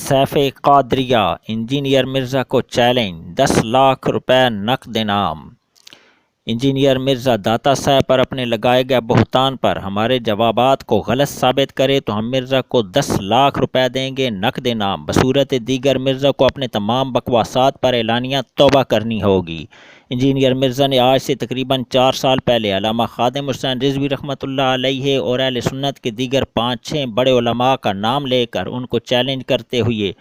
Safe قادریہ engineer Mirza کو challenge, 10 lakh روپے نقد انعام۔ انجینئر مرزا داتا صاحب پر اپنے لگائے گئے بہتان پر ہمارے جوابات کو غلط ثابت کرے تو ہم مرزا کو 10 لاکھ روپے دیں گے نقد انعام۔ بصورت دیگر مرزا کو اپنے تمام بکواسات پر اعلانیہ توبہ کرنی ہوگی۔ انجینئر مرزا نے آج سے تقریباً 4 سال پہلے علامہ خادم حسین رضوی رحمۃ اللہ علیہ اور اہل سنت کے دیگر 5-6 بڑے علماء کا نام لے کر ان کو چیلنج کرتے ہوئے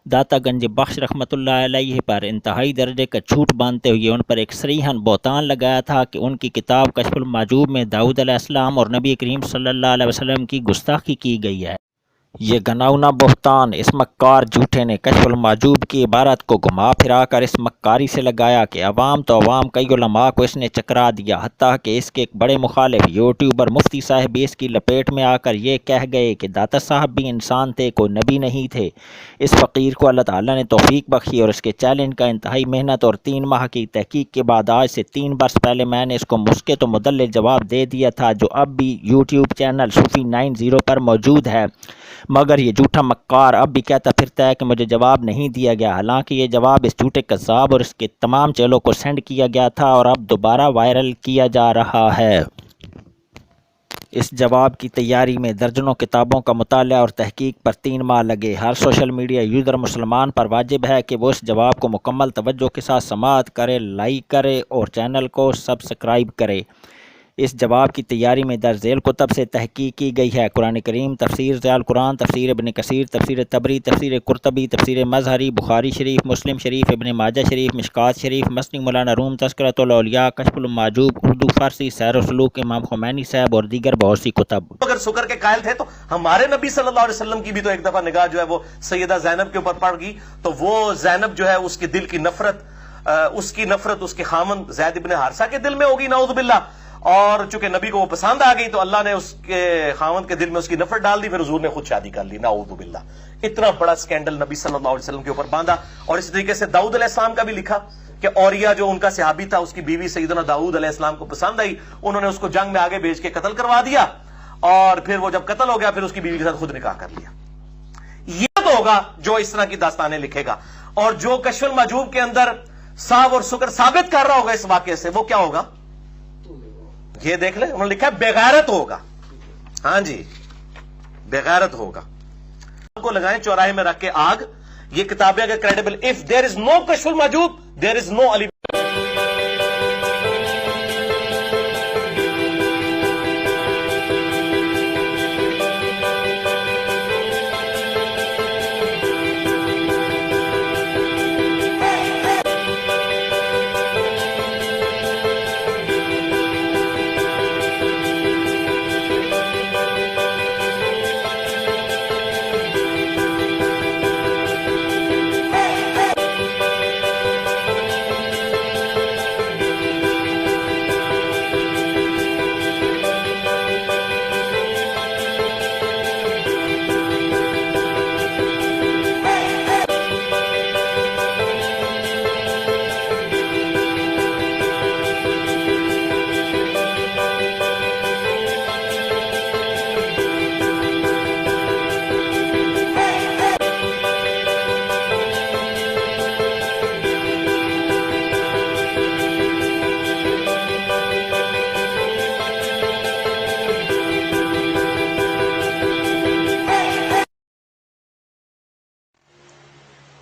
داتا گنج بخش رحمۃ اللہ علیہ پر انتہائی درجے کا جھوٹ باندھتے ہوئے ان پر ایک صریحاً بہتان لگایا تھا کہ ان کی کتاب کشف المحجوب میں داؤد علیہ السلام اور نبی کریم صلی اللہ علیہ وسلم کی گستاخی کی گئی ہے۔ یہ گناؤنا بہتان اس مکار جھوٹے نے کشف المحجوب کی عبارت کو گھما پھرا کر اس مکاری سے لگایا کہ عوام تو عوام، کئی علماء کو اس نے چکرا دیا، حتیٰ کہ اس کے ایک بڑے مخالف یوٹیوبر مفتی صاحب بھی اس کی لپیٹ میں آ کر یہ کہہ گئے کہ داتا صاحب بھی انسان تھے، کوئی نبی نہیں تھے۔ اس فقیر کو اللہ تعالیٰ نے توفیق بخشی اور اس کے چیلنج کا انتہائی محنت اور 3 ماہ کی تحقیق کے بعد آج سے 3 برس پہلے میں نے اس کو مسکت و مدلل جواب دے دیا تھا، جو اب بھی یوٹیوب چینل صوفی 90 پر موجود ہے، مگر یہ جھوٹا مکار اب بھی کہتا پھرتا ہے کہ مجھے جواب نہیں دیا گیا، حالانکہ یہ جواب اس جھوٹے کذاب اور اس کے تمام چیلوں کو سینڈ کیا گیا تھا اور اب دوبارہ وائرل کیا جا رہا ہے۔ اس جواب کی تیاری میں درجنوں کتابوں کا مطالعہ اور تحقیق پر 3 ماہ لگے۔ ہر سوشل میڈیا یوزر مسلمان پر واجب ہے کہ وہ اس جواب کو مکمل توجہ کے ساتھ سماعت کرے، لائک کرے اور چینل کو سبسکرائب کرے۔ اس جواب کی تیاری میں درج ذیل کتب سے تحقیق کی گئی ہے: قرآن کریم، تفسیر ضیاء القرآن، تفسیر ابن کثیر، تفسیر طبری، تفسیر قرطبی، تفسیر مظہری، بخاری شریف، مسلم شریف، ابن ماجہ شریف، مشکوٰۃ شریف، مسنی مولانا روم، تذکرۃ الاولیاء، کشف المحجوب، اردو فارسی، سیر و سلوک امام خمینی صاحب اور دیگر بہت سی کتب۔ اگر شکر کے قائل تھے تو ہمارے نبی صلی اللہ علیہ وسلم کی بھی تو ایک دفعہ نگاہ جو ہے وہ سیدہ زینب کے اوپر پڑ گئی، تو وہ زینب جو ہے اس کے دل کی نفرت، اس کی نفرت اس کے خامن زید ابن حارثہ کے دل میں ہوگی، نعوذ باللہ، اور چونکہ نبی کو وہ پسند آ گئی تو اللہ نے اس کے خامن کے دل میں اس کی نفرت ڈال دی، پھر حضور نے خود شادی کر لی، نعوذ باللہ۔ اتنا بڑا سکینڈل نبی صلی اللہ علیہ وسلم کے اوپر باندھا۔ اور اس طریقے سے داؤد علیہ السلام کا بھی لکھا کہ اوریا جو ان کا صحابی تھا، اس کی بیوی سیدنا داؤد علیہ السلام کو پسند آئی، انہوں نے اس کو جنگ میں آگے بھیج کے قتل کروا دیا، اور پھر وہ جب قتل ہو گیا پھر اس کی بیوی کے ساتھ خود نکاح کر لیا۔ یہ تو ہوگا جو اس طرح کی داستانیں لکھے گا، اور جو کشف المحجوب کے اندر صاحب اور شکر ثابت کر رہا ہوگا اس واقعے سے، وہ کیا ہوگا؟ یہ دیکھ لیں، انہوں نے لکھا ہے بغیرت ہوگا۔ ہاں جی، بغیرت ہوگا۔ کو لگائیں چوراہے میں رکھ کے آگ، یہ کتابیں اگر کریڈیبل، اف دیر از نو کشف المحجوب دیر از نو علی۔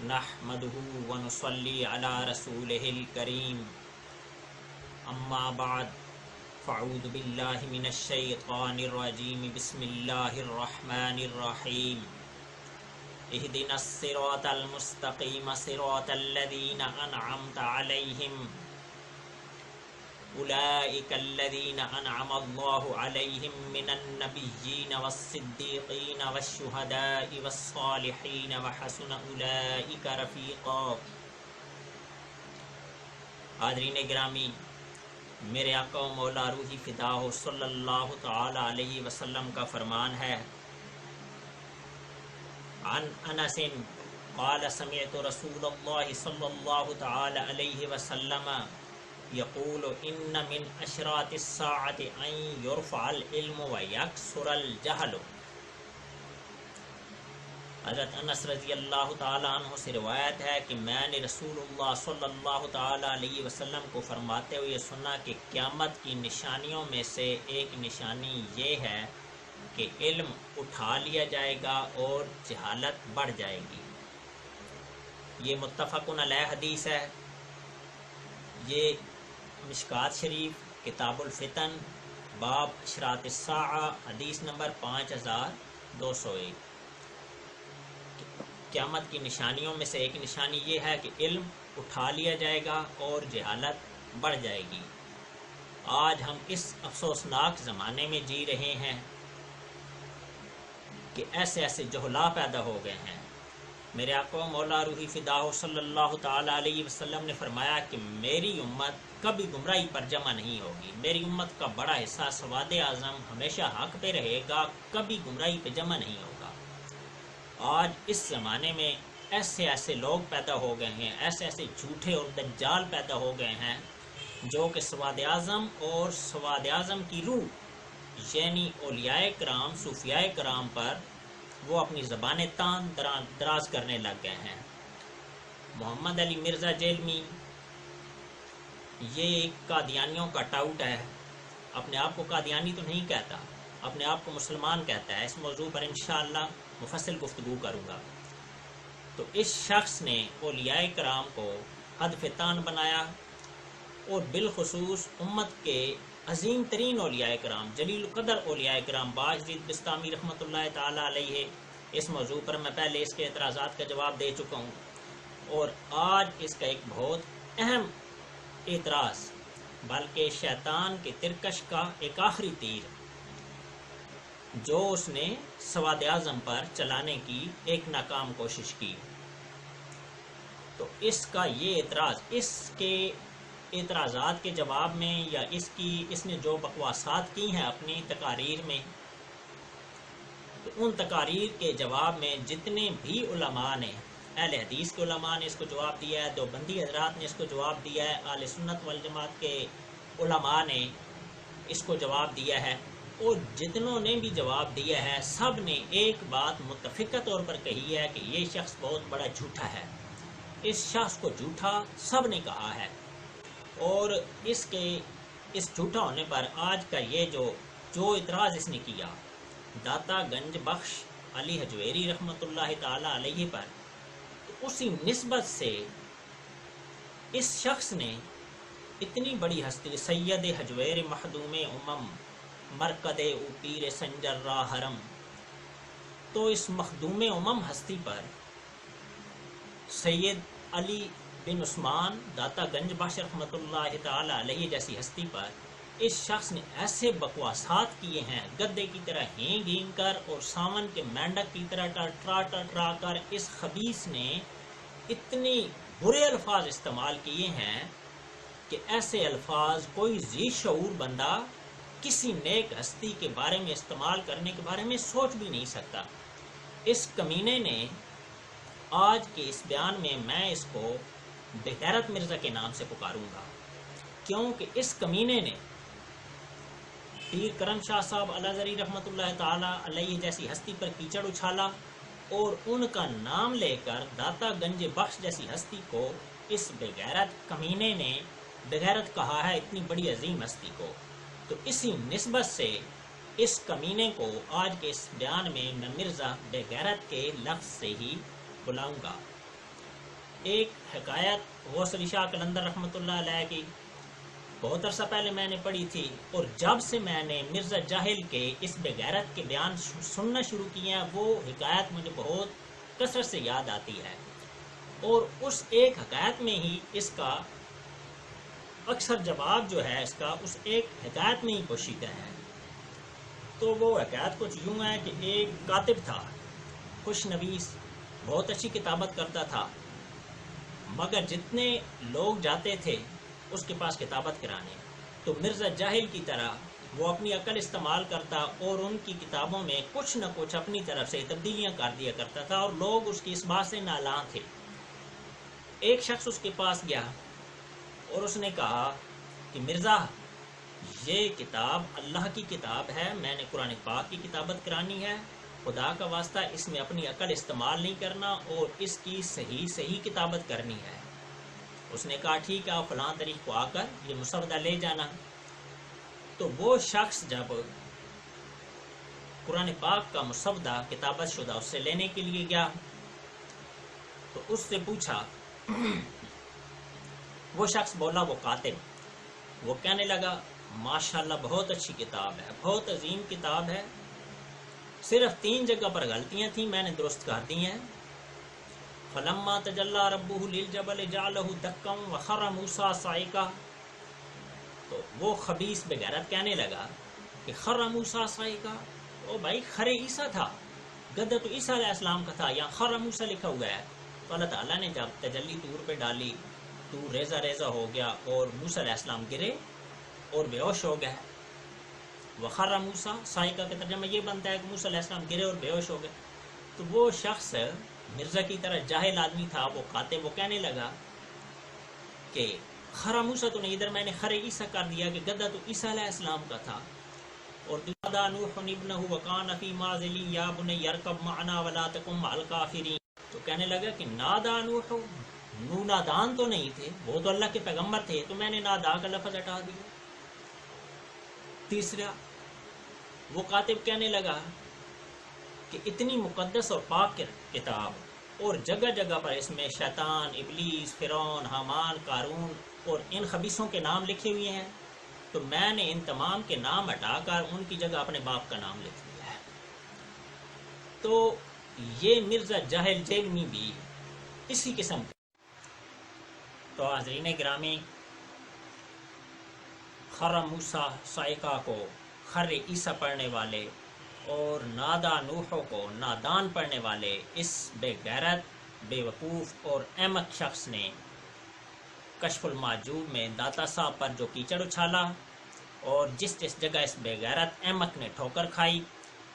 نحمده ونصلي على رسوله الكريم، اما بعد، فاعوذ باللہ من الشیطان الرجیم، بسم اللہ الرحمن الرحیم، اہدنا الصراط المستقیم صراط الذین انعمت علیہم اولئک الذین انعم اللہ علیہم من النبیین والصدیقین والشہداء والصالحین وحسن اولئک رفیقا۔ حاضرین گرامی، میرے آقا و مولا روحی فدا ہو صلی اللہ تعالی علیہ وسلم کا فرمان ہے، عن انس قال سمعت رسول اللہ صلی اللہ تعالی علیہ وسلم یقول ان من اشراط الساعۃ ان یرفع العلم ویکثر الجہل۔ حضرت انس رضی اللہ تعالیٰ عنہ سے روایت ہے کہ میں نے رسول اللہ صلی اللہ تعالیٰ علیہ وسلم کو فرماتے ہوئے سنا کہ قیامت کی نشانیوں میں سے ایک نشانی یہ ہے کہ علم اٹھا لیا جائے گا اور جہالت بڑھ جائے گی۔ یہ متفق علیہ حدیث ہے۔ یہ مشکات شریف کتاب الفتن باب اشراط الساعہ حدیث نمبر 5201۔ قیامت کی نشانیوں میں سے ایک نشانی یہ ہے کہ علم اٹھا لیا جائے گا اور جہالت بڑھ جائے گی۔ آج ہم اس افسوسناک زمانے میں جی رہے ہیں کہ ایسے ایسے جہلا پیدا ہو گئے ہیں۔ میرے آقا مولا روحی فداہ صلی اللہ تعالیٰ علیہ وسلم نے فرمایا کہ میری امت کبھی گمراہی پر جمع نہیں ہوگی، میری امت کا بڑا حصہ سواد اعظم ہمیشہ حق پہ رہے گا، کبھی گمراہی پہ جمع نہیں ہوگا۔ آج اس زمانے میں ایسے ایسے لوگ پیدا ہو گئے ہیں، ایسے ایسے جھوٹے اور دجال پیدا ہو گئے ہیں جو کہ سواد اعظم اور سواد اعظم کی روح یعنی اولیاء کرام صوفیاء کرام پر وہ اپنی زبانیں تان دراز کرنے لگ گئے ہیں۔ محمد علی مرزا جیلمی یہ ایک قادیانیوں کا ٹاؤٹ ہے، اپنے آپ کو قادیانی تو نہیں کہتا، اپنے آپ کو مسلمان کہتا ہے۔ اس موضوع پر انشاءاللہ مفصل گفتگو کروں گا۔ تو اس شخص نے اولیاء کرام کو ہدف تان بنایا اور بالخصوص امت کے عظیم ترین اولیاء کرام جلیل القدر اولیاء کرام باجدید بستامی رحمۃ اللہ تعالی علیہ، اس موضوع پر میں پہلے اس کے اعتراضات کا جواب دے چکا ہوں، اور آج اس کا ایک بہت اہم اعتراض بلکہ شیطان کے ترکش کا ایک آخری تیر جو اس نے سواد اعظم پر چلانے کی ایک ناکام کوشش کی، تو اس کا یہ اعتراض، اس کے اعتراضات کے جواب میں یا اس نے جو بکواسات کی ہیں اپنی تقاریر میں، تو ان تقاریر کے جواب میں جتنے بھی علماء نے، اہل حدیث کے علماء نے اس کو جواب دیا ہے، دیوبندی حضرات نے اس کو جواب دیا ہے، اہل سنت والجماعت کے علماء نے اس کو جواب دیا ہے، اور جتنوں نے بھی جواب دیا ہے سب نے ایک بات متفقہ طور پر کہی ہے کہ یہ شخص بہت بڑا جھوٹا ہے۔ اس شخص کو جھوٹا سب نے کہا ہے، اور اس جھوٹا ہونے پر آج کا یہ جو اعتراض اس نے کیا داتا گنج بخش علی حجویری رحمۃ اللہ تعالی علیہ پر، تو اسی نسبت سے اس شخص نے اتنی بڑی ہستی سید حجویر مخدوم امم مرکد او پیر سنجر را حرم، تو اس مخدوم امم ہستی پر سید علی بن عثمان داتا گنج بخش رحمۃ اللہ تعالی علیہ جیسی ہستی پر اس شخص نے ایسے بکواسات کیے ہیں، گدے کی طرح ہینگ ہینگ کر اور ساون کے مینڈک کی طرح ٹرا کر اس خبیث نے اتنے برے الفاظ استعمال کیے ہیں کہ ایسے الفاظ کوئی ذی شعور بندہ کسی نیک ہستی کے بارے میں استعمال کرنے کے بارے میں سوچ بھی نہیں سکتا۔ اس کمینے نے آج کے اس بیان میں اس کو بے غیرت مرزا کے نام سے پکاروں گا، کیونکہ اس کمینے نے پیر کرم شاہ صاحب الازہری رحمۃ اللہ تعالی علیہ جیسی ہستی پر کیچڑ اچھالا، اور ان کا نام لے کر داتا گنج بخش جیسی ہستی کو اس بے غیرت کمینے نے بے غیرت کہا ہے، اتنی بڑی عظیم ہستی کو۔ تو اسی نسبت سے اس کمینے کو آج کے اس بیان میں مرزا بے غیرت کے لفظ سے ہی بلاؤں گا۔ ایک حکایت غوث علی شاہ قلندر رحمۃ اللہ علیہ کی بہت عرصہ پہلے میں نے پڑھی تھی، اور جب سے میں نے مرزا جاہل کے اس بے غیرت کے بیان سننا شروع کیے ہیں وہ حکایت مجھے بہت کثرت سے یاد آتی ہے، اور اس ایک حکایت میں ہی اس کا اکثر جواب جو ہے اس کا اس ایک حکایت میں ہی پوشیدہ ہے۔ تو وہ حکایت کچھ یوں ہے کہ ایک کاتب تھا، خوش نویس، بہت اچھی کتابت کرتا تھا، مگر جتنے لوگ جاتے تھے اس کے پاس کتابت کرانے تو مرزا جاہل کی طرح وہ اپنی عقل استعمال کرتا اور ان کی کتابوں میں کچھ نہ کچھ اپنی طرف سے تبدیلیاں کر دیا کرتا تھا، اور لوگ اس کی اس بات سے نالاں تھے۔ ایک شخص اس کے پاس گیا اور اس نے کہا کہ مرزا یہ کتاب اللہ کی کتاب ہے، میں نے قرآن پاک کی کتابت کرانی ہے، خدا کا واسطہ اس میں اپنی عقل استعمال نہیں کرنا اور اس کی صحیح کتابت کرنی ہے۔ اس نے کہا ٹھیک ہے آپ فلاں تاریخ کو آ کر یہ مسودہ لے جانا۔ تو وہ شخص جب قرآن پاک کا مسودہ کتابت شدہ اس سے لینے کے لیے گیا تو اس سے پوچھا، وہ شخص بولا وہ کاتب، وہ کہنے لگا ماشاءاللہ بہت اچھی کتاب ہے، بہت عظیم کتاب ہے، صرف 3 جگہ پر غلطیاں تھیں میں نے درست کر دی ہیں۔ فلما تجلی ربہ للجبل جعلہ دکا وخر موسیٰ صعقا۔ تو وہ خبیث بغیرت کہنے لگا کہ خر موسیٰ صعقا، او بھائی خر عیسیٰ تھا، گدھا تو عیسیٰ علیہ السلام کا تھا، یہاں خر موسیٰ لکھا ہوا ہے۔ تو اللہ تعالیٰ نے جب تجلی طور پہ ڈالی تو ریزہ ہو گیا اور موسیٰ علیہ السلام گرے اور بے ہوش ہو گئے۔ وخر موسیٰ صعقا کا ترجمہ یہ بنتا ہے کہ موسیٰ علیہ السلام گرے اور بے ہوش ہو گئے۔ تو وہ شخص مرزا کی طرح جاہل آدمی تھا، وہ کاتب، وہ کہنے لگا کہ خر موسیٰ تو نہیں، ادھر میں نے خر عیسیٰ کر دیا کہ گدھا تو عیسیٰ علیہ السلام کا تھا۔ اور نادى نوح ابنہ وکان فی معزل یا بنی ارکب معنا ولا تکن مع الکافرین۔ تو کہنے لگا کہ نادا نوح، نو نادان تو نہیں تھے، وہ تو اللہ کے پیغمبر تھے، تو میں نے نادا کا لفظ ہٹا دیا۔ تیسرا وہ کاتب کہنے لگا کہ اتنی مقدس اور پاک کتاب اور جگہ جگہ پر اس میں شیطان، ابلیس، فرعون، حامان، قارون اور ان خبیثوں کے نام لکھے ہوئے ہیں، تو میں نے ان تمام کے نام ہٹا کر ان کی جگہ اپنے باپ کا نام لکھ دیا ہے۔ تو یہ مرزا جاہل جیلمی بھی اسی قسم کا۔ تو حاضرین گرامی، خر موسیٰ صعقا کو خر عیسیٰ پڑھنے والے اور نادا نوح کو نادان پڑھنے والے اس بے غیرت، بے وقوف اور احمق شخص نے کشف المحجوب میں داتا صاحب پر جو کیچڑ اچھالا اور جس جگہ اس بے غیرت احمق نے ٹھوکر کھائی،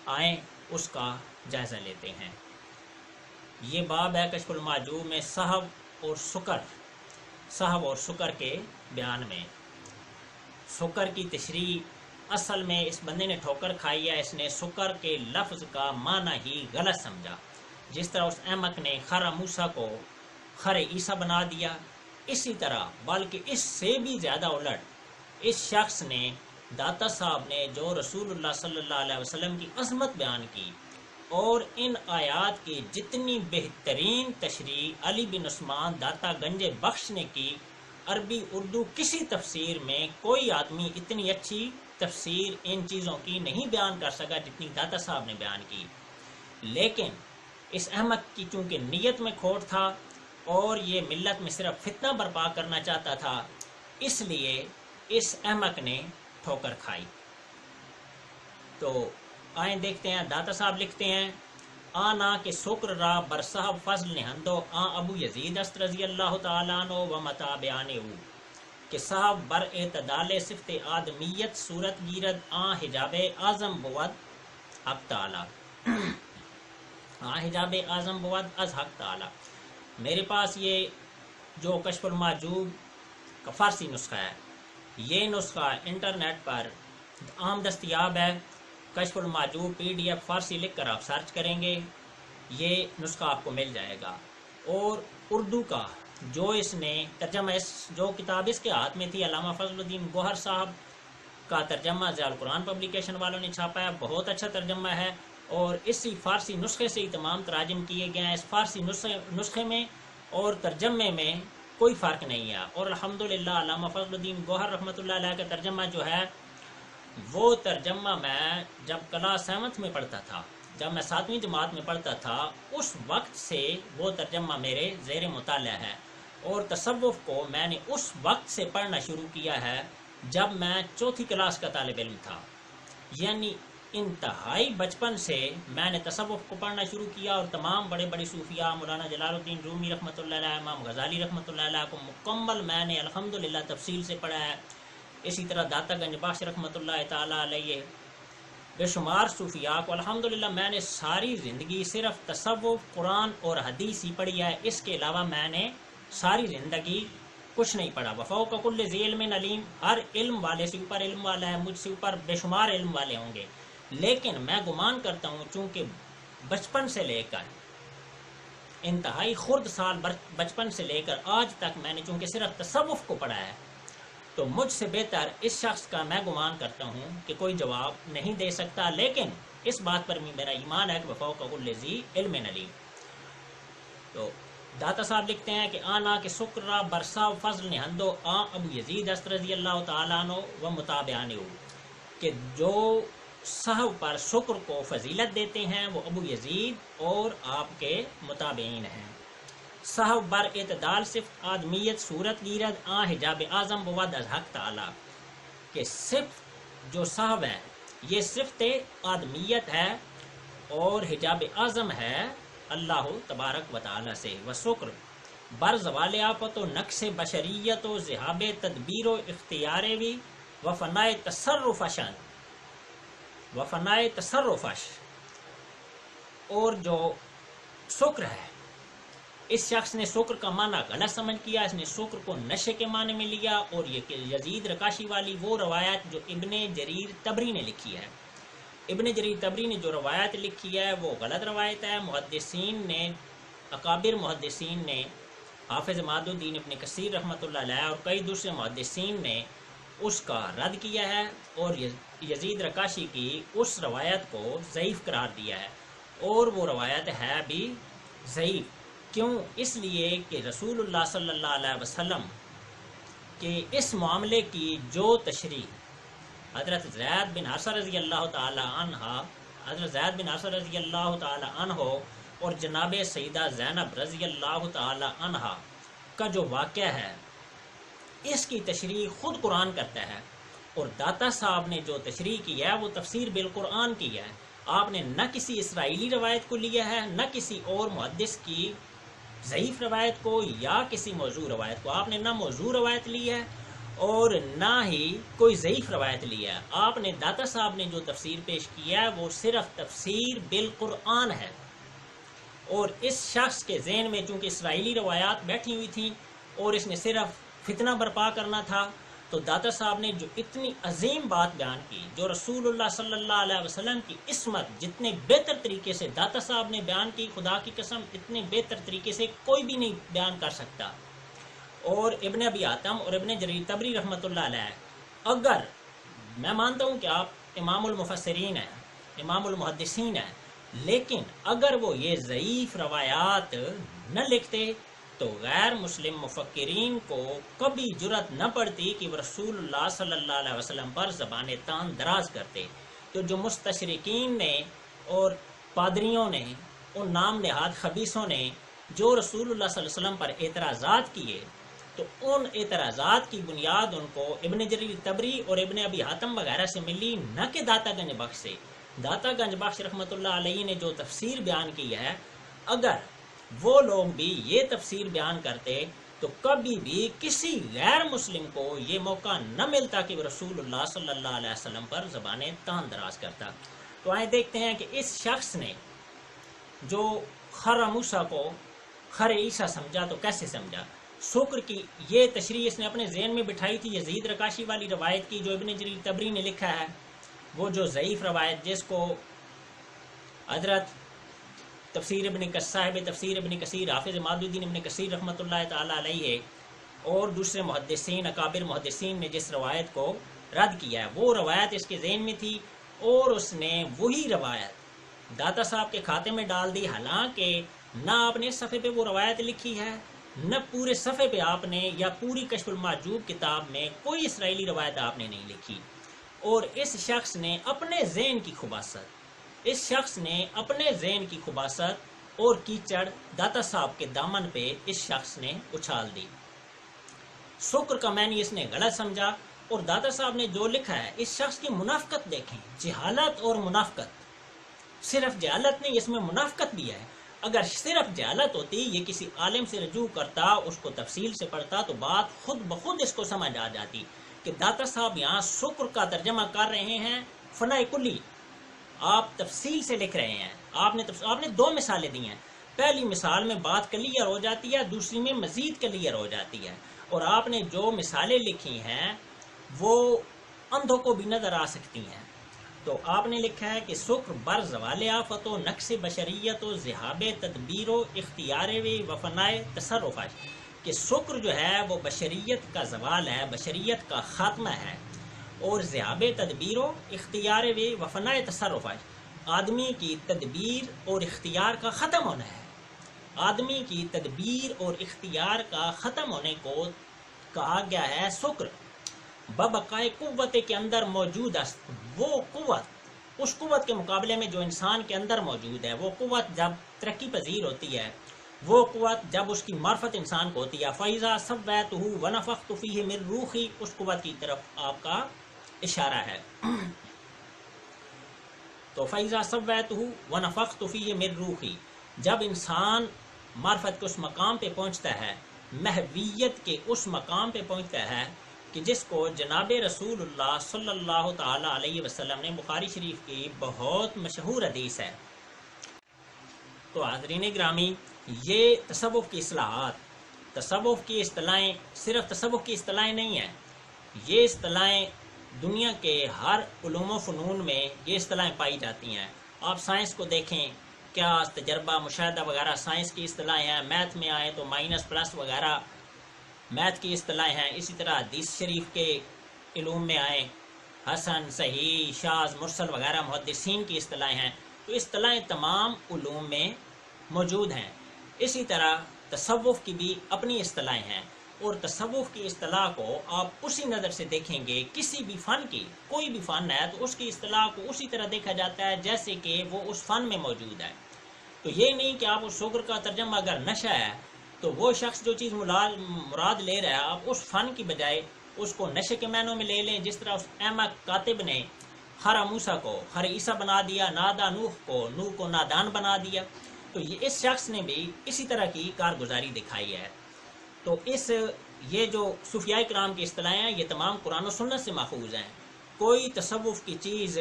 آئیں اس کا جائزہ لیتے ہیں۔ یہ باب ہے کشف المحجوب میں صحب اور سکر کے بیان میں۔ سکر کی تشریح، اصل میں اس بندے نے ٹھوکر کھائی ہے، اس نے سکر کے لفظ کا معنی ہی غلط سمجھا، جس طرح اس احمق نے خر موسیٰ کو خر عیسیٰ بنا دیا، اسی طرح بلکہ اس سے بھی زیادہ الٹ اس شخص نے، داتا صاحب نے جو رسول اللہ صلی اللہ علیہ وسلم کی عظمت بیان کی اور ان آیات کی جتنی بہترین تشریح علی بن عثمان داتا گنج بخش نے کی، عربی اردو کسی تفسیر میں کوئی آدمی اتنی اچھی تفسیر ان چیزوں کی نہیں بیان کر سکا جتنی داتا صاحب نے بیان کی۔ لیکن اس احمق کی چونکہ نیت میں کھوٹ تھا اور یہ ملت میں صرف فتنہ برپا کرنا چاہتا تھا، اس لیے اس احمق نے ٹھوکر کھائی۔ تو آئیں دیکھتے ہیں، داتا صاحب لکھتے ہیں، آنا کہ سکر را بر صاحب فضل نہندو ابو یزید است رضی اللہ تعالیٰ عنہ و متابعانہ کہ صاحب بر اعتدال صفت آدمیت صورت گیرد حجاب اعظم بود حق تعالیٰ حجاب اعظم بود از حق تعالیٰ۔ میرے پاس یہ جو کشف المحجوب کا فارسی نسخہ ہے، یہ نسخہ انٹرنیٹ پر عام دستیاب ہے۔ کشف المحجوب PDF فارسی لکھ کر آپ سرچ کریں گے، یہ نسخہ آپ کو مل جائے گا۔ اور اردو کا جو اس نے ترجمہ، جو کتاب اس کے ہاتھ میں تھی، علامہ فضل الدین گوہر صاحب کا ترجمہ ضیاء القرآن پبلیکیشن والوں نے چھاپا ہے، بہت اچھا ترجمہ ہے اور اسی فارسی نسخے سے ہی تمام تراجم کیے گئے ہیں۔ اس فارسی نسخے میں اور ترجمے میں کوئی فرق نہیں ہے، اور الحمدللہ علامہ فضل الدین گوہر رحمۃ اللہ علیہ کا ترجمہ جو ہے، وہ ترجمہ میں جب کلاس 7 میں پڑھتا تھا، جب میں 7ویں جماعت میں پڑھتا تھا، اس وقت سے وہ ترجمہ میرے زیر مطالعہ ہے، اور تصوف کو میں نے اس وقت سے پڑھنا شروع کیا ہے جب میں 4تھی کلاس کا طالب علم تھا، یعنی انتہائی بچپن سے میں نے تصوف کو پڑھنا شروع کیا، اور تمام بڑے بڑے صوفیاء، مولانا جلال الدین رومی رحمۃ اللہ علیہ، امام غزالی رحمۃ اللہ علیہ کو مکمل میں نے الحمدللہ تفصیل سے پڑھا ہے۔ اسی طرح داتا گنج بخش رحمۃ اللہ تعالیٰ علیہ، بے شمار صوفیاء کو الحمدللہ میں نے ساری زندگی صرف تصوف، قرآن اور حدیث ہی پڑھی ہے، اس کے علاوہ میں نے ساری زندگی کچھ نہیں پڑھا۔ وفوق کل ذی علم علیم، ہر علم والے سے اوپر علم والا ہے، مجھ سے اوپر بے شمار علم والے ہوں گے، لیکن میں گمان کرتا ہوں چونکہ بچپن سے لے کر انتہائی خرد سال بچپن سے لے کر آج تک میں نے چونکہ صرف تصوف کو پڑھا ہے، تو مجھ سے بہتر اس شخص کا میں گمان کرتا ہوں کہ کوئی جواب نہیں دے سکتا، لیکن اس بات پر بھی میرا ایمان ہے کہ وفوق کل ذی علم علیم۔ تو داتا صاحب لکھتے ہیں کہ آنا کہ سکرہ برسا فضل نہندو ابو یزید است رضی اللہ تعالیٰ عنہ و متابعانہ، کہ جو صحب پر شکر کو فضیلت دیتے ہیں وہ ابو یزید اور آپ کے متابعین ہیں۔ صحب بر اعتدال صفت آدمیت صورت گیرد حجاب اعظم بود از حق تعالی، کہ صفت جو صحب ہے یہ صفت آدمیت ہے اور حجاب اعظم ہے اللہ تبارک و تعالی سے۔ و شکر بر زوال آفت و نقص بشریت و ذہاب تدبیر و اختیار بھی و فنائے تصرفش، اور جو شکر ہے اس شخص نے شکر کا معنی غلط سمجھ کیا، اس نے شکر کو نشے کے معنی میں لیا، اور یہ کہ یزید رکاشی والی وہ روایت جو ابن جریر طبری نے لکھی ہے، ابن جریر طبری نے جو روایت لکھی ہے وہ غلط روایت ہے۔ محدثین نے، اکابر محدثین نے، حافظ ماد الدین ابن کثیر رحمۃ اللہ علیہ اور کئی دوسرے محدثین نے اس کا رد کیا ہے اور یزید رکاشی کی اس روایت کو ضعیف قرار دیا ہے، اور وہ روایت ہے بھی ضعیف۔ کیوں؟ اس لیے کہ رسول اللہ صلی اللہ علیہ وسلم کے اس معاملے کی جو تشریح حضرت زید بن حارثہ رضی اللہ تعالی عنہ اور جناب سیدہ زینب رضی اللہ تعالی عنہ کا جو واقعہ ہے اس کی تشریح خود قرآن کرتا ہے، اور داتا صاحب نے جو تشریح کی ہے وہ تفسیر بالقرآن کی ہے۔ آپ نے نہ کسی اسرائیلی روایت کو لیا ہے، نہ کسی اور محدث کی ضعیف روایت کو یا کسی موضوع روایت کو، آپ نے نہ موضوع روایت لی ہے اور نہ ہی کوئی ضعیف روایت لی ہے۔ آپ نے داتا صاحب نے جو تفسیر پیش کی ہے وہ صرف تفسیر بالقرآن ہے، اور اس شخص کے ذہن میں چونکہ اسرائیلی روایات بیٹھی ہوئی تھیں اور اس نے صرف فتنہ برپا کرنا تھا، تو داتا صاحب نے جو اتنی عظیم بات بیان کی، جو رسول اللہ صلی اللہ علیہ وسلم کی عصمت جتنے بہتر طریقے سے داتا صاحب نے بیان کی، خدا کی قسم اتنے بہتر طریقے سے کوئی بھی نہیں بیان کر سکتا۔ اور ابن ابی حاتم اور ابن جریر طبری رحمۃ اللہ علیہ، اگر میں مانتا ہوں کہ آپ امام المفسرین ہیں، امام المحدثین ہیں، لیکن اگر وہ یہ ضعیف روایات نہ لکھتے تو غیر مسلم مفکرین کو کبھی جرأت نہ پڑتی کہ وہ رسول اللہ صلی اللہ علیہ وسلم پر زبان تان دراز کرتے۔ تو جو مستشرقین نے اور پادریوں نے، ان نام نہاد خبیثوں نے جو رسول اللہ صلی اللہ علیہ وسلم پر اعتراضات کیے، تو ان اعتراضات کی بنیاد ان کو ابن جریر طبری اور ابن ابی حاتم وغیرہ سے ملی، نہ کہ داتا گنج بخش سے۔ داتا گنج بخش رحمۃ اللہ علیہ نے جو تفسیر بیان کی ہے، اگر وہ لوگ بھی یہ تفسیر بیان کرتے تو کبھی بھی کسی غیر مسلم کو یہ موقع نہ ملتا کہ وہ رسول اللہ صلی اللہ علیہ وسلم پر زبان تان دراز کرتا۔ تو آئے دیکھتے ہیں کہ اس شخص نے جو خر موسیٰ کو خر عیسیٰ سمجھا تو کیسے سمجھا۔ شکر کی یہ تشریح اس نے اپنے ذہن میں بٹھائی تھی یزید رکاشی والی روایت کی، جو ابن جریر طبری نے لکھا ہے، وہ جو ضعیف روایت جس کو حضرت تفسیر ابن کثیر حافظ ماد الدین ابن کثیر رحمۃ اللہ تعالی علیہ اور دوسرے محدثین اکابر محدثین نے جس روایت کو رد کیا ہے، وہ روایت اس کے ذہن میں تھی، اور اس نے وہی روایت داتا صاحب کے کھاتے میں ڈال دی، حالانکہ نہ آپ نے اس صفحے پہ وہ روایت لکھی ہے، نہ پورے صفحے پہ آپ نے یا پوری کشف المعجوب کتاب میں کوئی اسرائیلی روایت آپ نے نہیں لکھی۔ اور اس شخص نے اپنے ذہن کی خباثت اور کیچڑ داتا صاحب کے دامن پہ اس شخص نے اچھال دی۔ شکر کا معنی اس نے غلط سمجھا، اور داتا صاحب نے جو لکھا ہے، اس شخص کی منافقت دیکھیں، جہالت اور منافقت، صرف جہالت نہیں اس میں منافقت بھی ہے۔ اگر صرف جہالت ہوتی، یہ کسی عالم سے رجوع کرتا، اس کو تفصیل سے پڑھتا، تو بات خود بخود اس کو سمجھ آ جاتی کہ داتا صاحب یہاں شکر کا ترجمہ کر رہے ہیں فنائے کلی، آپ تفصیل سے لکھ رہے ہیں۔ آپ نے دو مثالیں دی ہیں، پہلی مثال میں بات کلیئر ہو جاتی ہے، دوسری میں مزید کلیئر ہو جاتی ہے، اور آپ نے جو مثالیں لکھی ہیں وہ اندھوں کو بھی نظر آ سکتی ہیں۔ تو آپ نے لکھا ہے کہ شکر بر زوال آفت و نقص بشریت و ذہاب تدبیر و اختیار و فنائے تصرف ہے، کہ شکر جو ہے وہ بشریت کا زوال ہے، بشریت کا خاتمہ ہے، اور ذہاب تدبیر و اختیار و فنائے تصرف ہے، آدمی کی تدبیر اور اختیار کا ختم ہونا ہے، آدمی کی تدبیر اور اختیار کا ختم ہونے کو کہا گیا ہے شکر۔ ببقائے قوت کے اندر موجود است، وہ قوت، اس قوت کے مقابلے میں جو انسان کے اندر موجود ہے، وہ قوت جب ترقی پذیر ہوتی ہے، وہ قوت جب اس کی معرفت انسان کو ہوتی ہے، فَإِذَا سَوَّيْتُهُ وَنَفَخْتُ فِيهِ مِن رُوحِي، اس قوت کی طرف آپ کا اشارہ ہے۔ تو فَإِذَا سَوَّيْتُهُ وَنَفَخْتُ فِيهِ مِن رُوحِي، جب انسان معرفت کے اس مقام پہ پہنچتا ہے، محویت کے اس مقام پہ پہنچتا ہے کہ جس کو جناب رسول اللہ صلی اللہ تعالی علیہ وسلم نے، بخاری شریف کی بہت مشہور حدیث ہے۔ تو حاضرین گرامی، یہ تصوف کی اصطلاحات، تصوف کی اصطلاحیں صرف تصوف کی اصطلاحیں نہیں ہیں، یہ اصطلاحیں دنیا کے ہر علوم و فنون میں یہ اصطلاحیں پائی جاتی ہیں۔ آپ سائنس کو دیکھیں، کیا تجربہ مشاہدہ وغیرہ سائنس کی اصطلاحیں ہیں، میتھ میں آئیں تو مائنس پلس وغیرہ میتھ کی اصطلاحیں ہیں، اسی طرح حدیث شریف کے علوم میں آئیں، حسن، صحیح، شاذ، مرسل وغیرہ محدثین کی اصطلاحیں ہیں، تو اصطلاحیں تمام علوم میں موجود ہیں۔ اسی طرح تصوف کی بھی اپنی اصطلاحیں ہیں، اور تصوف کی اصطلاح کو آپ اسی نظر سے دیکھیں گے، کسی بھی فن کی، کوئی بھی فن ہے تو اس کی اصطلاح کو اسی طرح دیکھا جاتا ہے جیسے کہ وہ اس فن میں موجود ہے۔ تو یہ نہیں کہ آپ اس شکر کا ترجمہ اگر نشہ ہے تو وہ شخص جو چیز مراد لے رہا ہے، آپ اس فن کی بجائے اس کو نشے کے معنوں میں لے لیں، جس طرح اس احمق کاتب نے خر موسیٰ کو خر عیسیٰ بنا دیا، نادا نوح کو نادان بنا دیا، تو یہ اس شخص نے بھی اسی طرح کی کارگزاری دکھائی ہے۔ تو یہ جو صوفیاء کرام کی اصطلاحیں ہیں، یہ تمام قرآن و سنت سے ماخوذ ہیں، کوئی تصوف کی چیز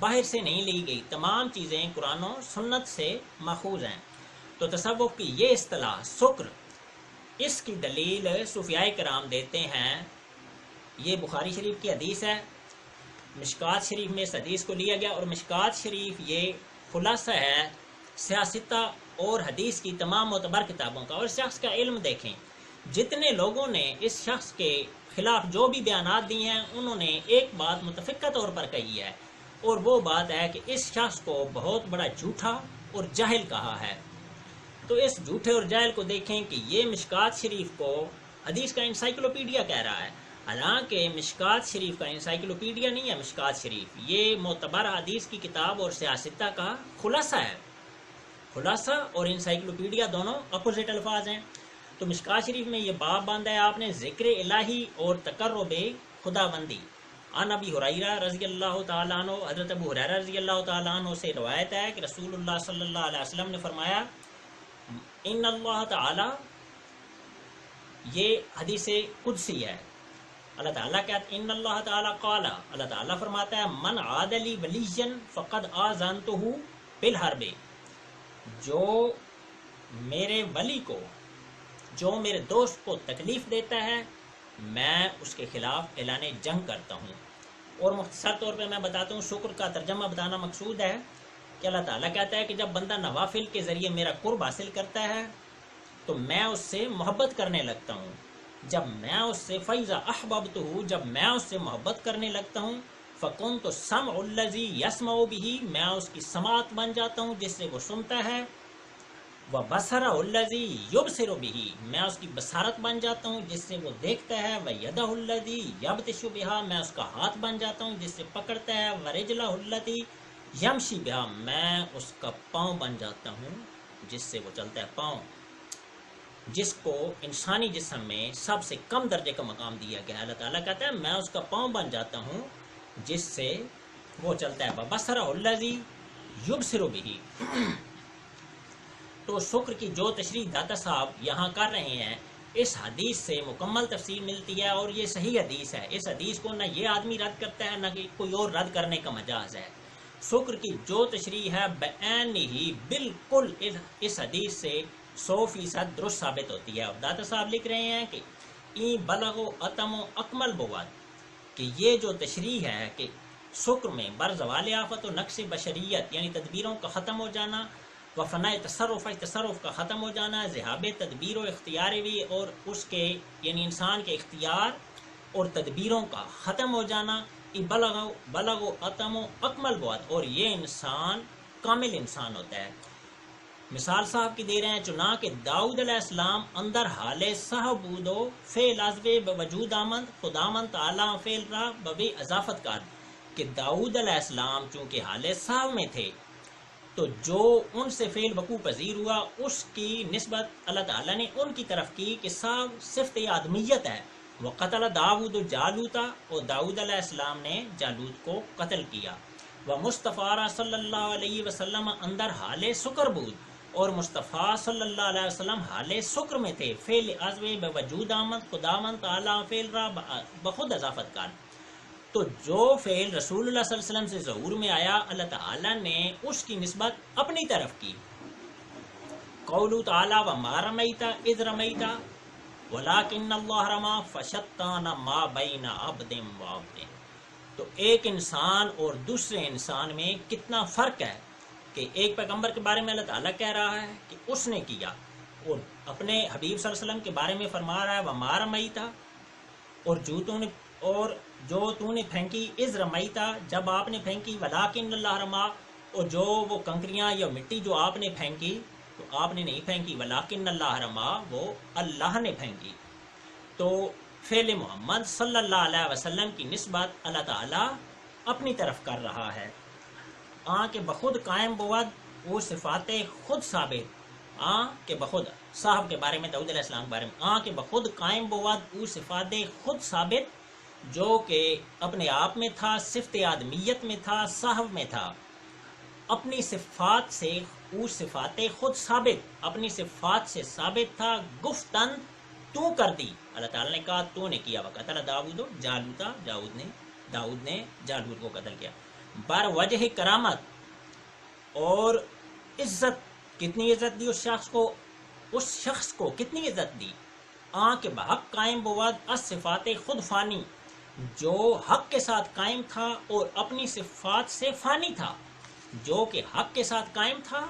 باہر سے نہیں لی گئی، تمام چیزیں قرآن و سنت سے ماخوذ ہیں۔ تو تصوف کی یہ اصطلاح شکر، اس کی دلیل صوفیاء کرام دیتے ہیں، یہ بخاری شریف کی حدیث ہے، مشکات شریف میں اس حدیث کو لیا گیا، اور مشکات شریف یہ خلاصہ ہے سیاستہ اور حدیث کی تمام معتبر کتابوں کا۔ اور اس شخص کا علم دیکھیں، جتنے لوگوں نے اس شخص کے خلاف جو بھی بیانات دیے ہیں، انہوں نے ایک بات متفقہ طور پر کہی ہے، اور وہ بات ہے کہ اس شخص کو بہت بڑا جھوٹا اور جاہل کہا ہے۔ تو اس جھوٹے اور جاہل کو دیکھیں کہ یہ مشکات شریف کو حدیث کا انسائکلوپیڈیا کہہ رہا ہے، حالانکہ مشکات شریف کا انسائکلوپیڈیا نہیں ہے، مشکات شریف یہ معتبر حدیث کی کتاب اور سیاستہ کا خلاصہ ہے۔ خلاصہ اور انسائکلوپیڈیا دونوں اپوزٹ الفاظ ہیں۔ تو مشکات شریف میں یہ باب باندھا ہے آپ نے، ذکر الہی اور تقرب خدا بندی۔ عن ابی ہریرہ رضی اللہ تعالیٰ عنہ، حضرت ابو ہریرہ رضی اللہ تعالیٰ عنہ سے روایت ہے کہ رسول اللہ صلی اللہ علیہ وسلم نے فرمایا، ان اللہ تعالی، یہ حدیث قدسی ہے، اللہ تعالیٰ کہتے ہیں ان اللہ تعالیٰ قال، اللہ تعالیٰ فرماتا ہے، من عاد لی ولیا فقد آذنتہ بالحرب، جو میرے ولی کو، جو میرے دوست کو تکلیف دیتا ہے، میں اس کے خلاف اعلان جنگ کرتا ہوں۔ اور مختصر طور پہ میں بتاتا ہوں، شکر کا ترجمہ بتانا مقصود ہے کہ اللہ تعالیٰ کہتا ہے کہ جب بندہ نوافل کے ذریعے میرا قرب حاصل کرتا ہے تو میں اس سے محبت کرنے لگتا ہوں، جب میں اس سے فَإِذَا أَحْبَبْتُهُ، جب میں اس سے محبت کرنے لگتا ہوں، فَكُنْتُ السَّمْعُ الَّذِي يَسْمَعُ بِهِ، میں اس کی سماعت بن جاتا ہوں جس سے وہ سنتا ہے، وَبَصَرَهُ الَّذِي يُبْصِرُ بِهِ، میں اس کی بصارت بن جاتا ہوں جس سے وہ دیکھتا ہے، وَيَدَهُ الَّذِي يَبْطِشُ بِهَا، میں اس کا ہاتھ بن جاتا ہوں جس سے پکڑتا ہے، وَرِجْلَهُ الَّتِي يَمْشِي بِهَا، میں اس کا پاؤں بن جاتا ہوں جس سے وہ چلتا ہے، پاؤں جس کو انسانی جسم میں سب سے کم درجے کا مقام دیا گیا ہے، اللہ تعالیٰ کہتا ہے میں اس کا پاؤں بن جاتا ہوں جس سے وہ چلتا ہے، وَبَصَرَهُ الَّذِي يُبْصِرُ بِهِ۔ تو شکر کی جو تشریح داتا صاحب یہاں کر رہے ہیں، اس حدیث سے مکمل تفسیر ملتی ہے، اور یہ صحیح حدیث ہے، اس حدیث کو نہ یہ آدمی رد کرتا ہے نہ کہ کوئی اور رد کرنے کا مجاز ہے۔ شکر کی جو تشریح ہے بعین ہی بالکل اس حدیث سے 100% درست ثابت ہوتی ہے۔ اب داتا صاحب لکھ رہے ہیں کہ این بلغ و اتم و اکمل بود، کہ یہ جو تشریح ہے کہ شکر میں برزوال آفت و نقص بشریت یعنی تدبیروں کا ختم ہو جانا، و فنا تصرف کا ختم ہو جانا، ذہاب تدبیر و اختیار بھی اور اس کے یعنی انسان کے اختیار اور تدبیروں کا ختم ہو جانا، بلغ و اتم و اکمل بہت، اور یہ انسان کامل انسان ہوتا ہے۔ مثال صاحب کی دے رہے ہیں، چنانکہ داؤد علیہ السلام اندر حال صاحب بودو فعل ازوے بوجود آمد خداوند تعالیٰ فعل را ببی اضافت کر، کہ داؤد علیہ السلام چونکہ حال صاحب میں تھے تو جو ان سے فعل وقوع پذیر ہوا اس کی نسبت اللہ تعالیٰ نے ان کی طرف کی کہ صاحب صفت آدمیت ہے۔ وہ قتل داؤد جالوتا، اور داؤد علیہ السلام نے جالوت کو قتل کیا۔ وہ مصطفیٰ صلی اللہ علیہ وسلم اندر حال سکر بود، اور مصطفیٰ صلی اللہ علیہ وسلم حال شکر میں تھے، فعل ازوے بوجود آمد خداوند تعالیٰ فعل را بخود اضافت کر، تو جو فعل رسول اللہ صلی اللہ علیہ وسلم سے ظہور میں آیا اللہ تعالیٰ نے اس کی نسبت اپنی طرف کی۔ قولو تعالیٰ وما رمیت اذ رمیت ولکن اللہ رما فشتان ما بین عبد و عبد، تو ایک انسان اور دوسرے انسان میں کتنا فرق ہے کہ ایک پیغمبر کے بارے میں اللہ تعالیٰ کہہ رہا ہے کہ اس نے کیا، اور اپنے حبیب صلی اللہ علیہ وسلم کے بارے میں فرما رہا ہے وما رمیتا، اور جو تو نے پھینکی اذ رمیتا، جب آپ نے پھینکی، ولکن اللہ رما، اور جو وہ کنکریاں یا مٹی جو آپ نے پھینکی تو آپ نے نہیں پھینکی، ولکن اللہ رما، وہ اللہ نے پھینکی۔ تو فعل محمد صلی اللہ علیہ وسلم کی نسبت اللہ تعالیٰ اپنی طرف کر رہا ہے۔ کہ بخود قائم بود وہ صفات خود ثابت، کہ بخود صاحب کے بارے میں داؤد علیہ السلام کے بارے میں، کہ بخود قائم بود وہ صفات خود ثابت جو کہ اپنے آپ میں تھا، صفت آدمیت میں تھا، صاحب میں تھا، اپنی صفات سے وہ صفات خود ثابت اپنی صفات سے ثابت تھا، گفتن تو کر دی، اللہ تعالیٰ نے کہا تو نے کیا، وقتل داؤد جالوتا، داؤد نے جالوت کو قتل کیا، بر وجہ کرامت، اور عزت، کتنی عزت دی اس شخص کو کتنی عزت دی، کہ بحق قائم بود از صفات خود فانی، جو حق کے ساتھ قائم تھا اور اپنی صفات سے فانی تھا، جو کہ حق کے ساتھ قائم تھا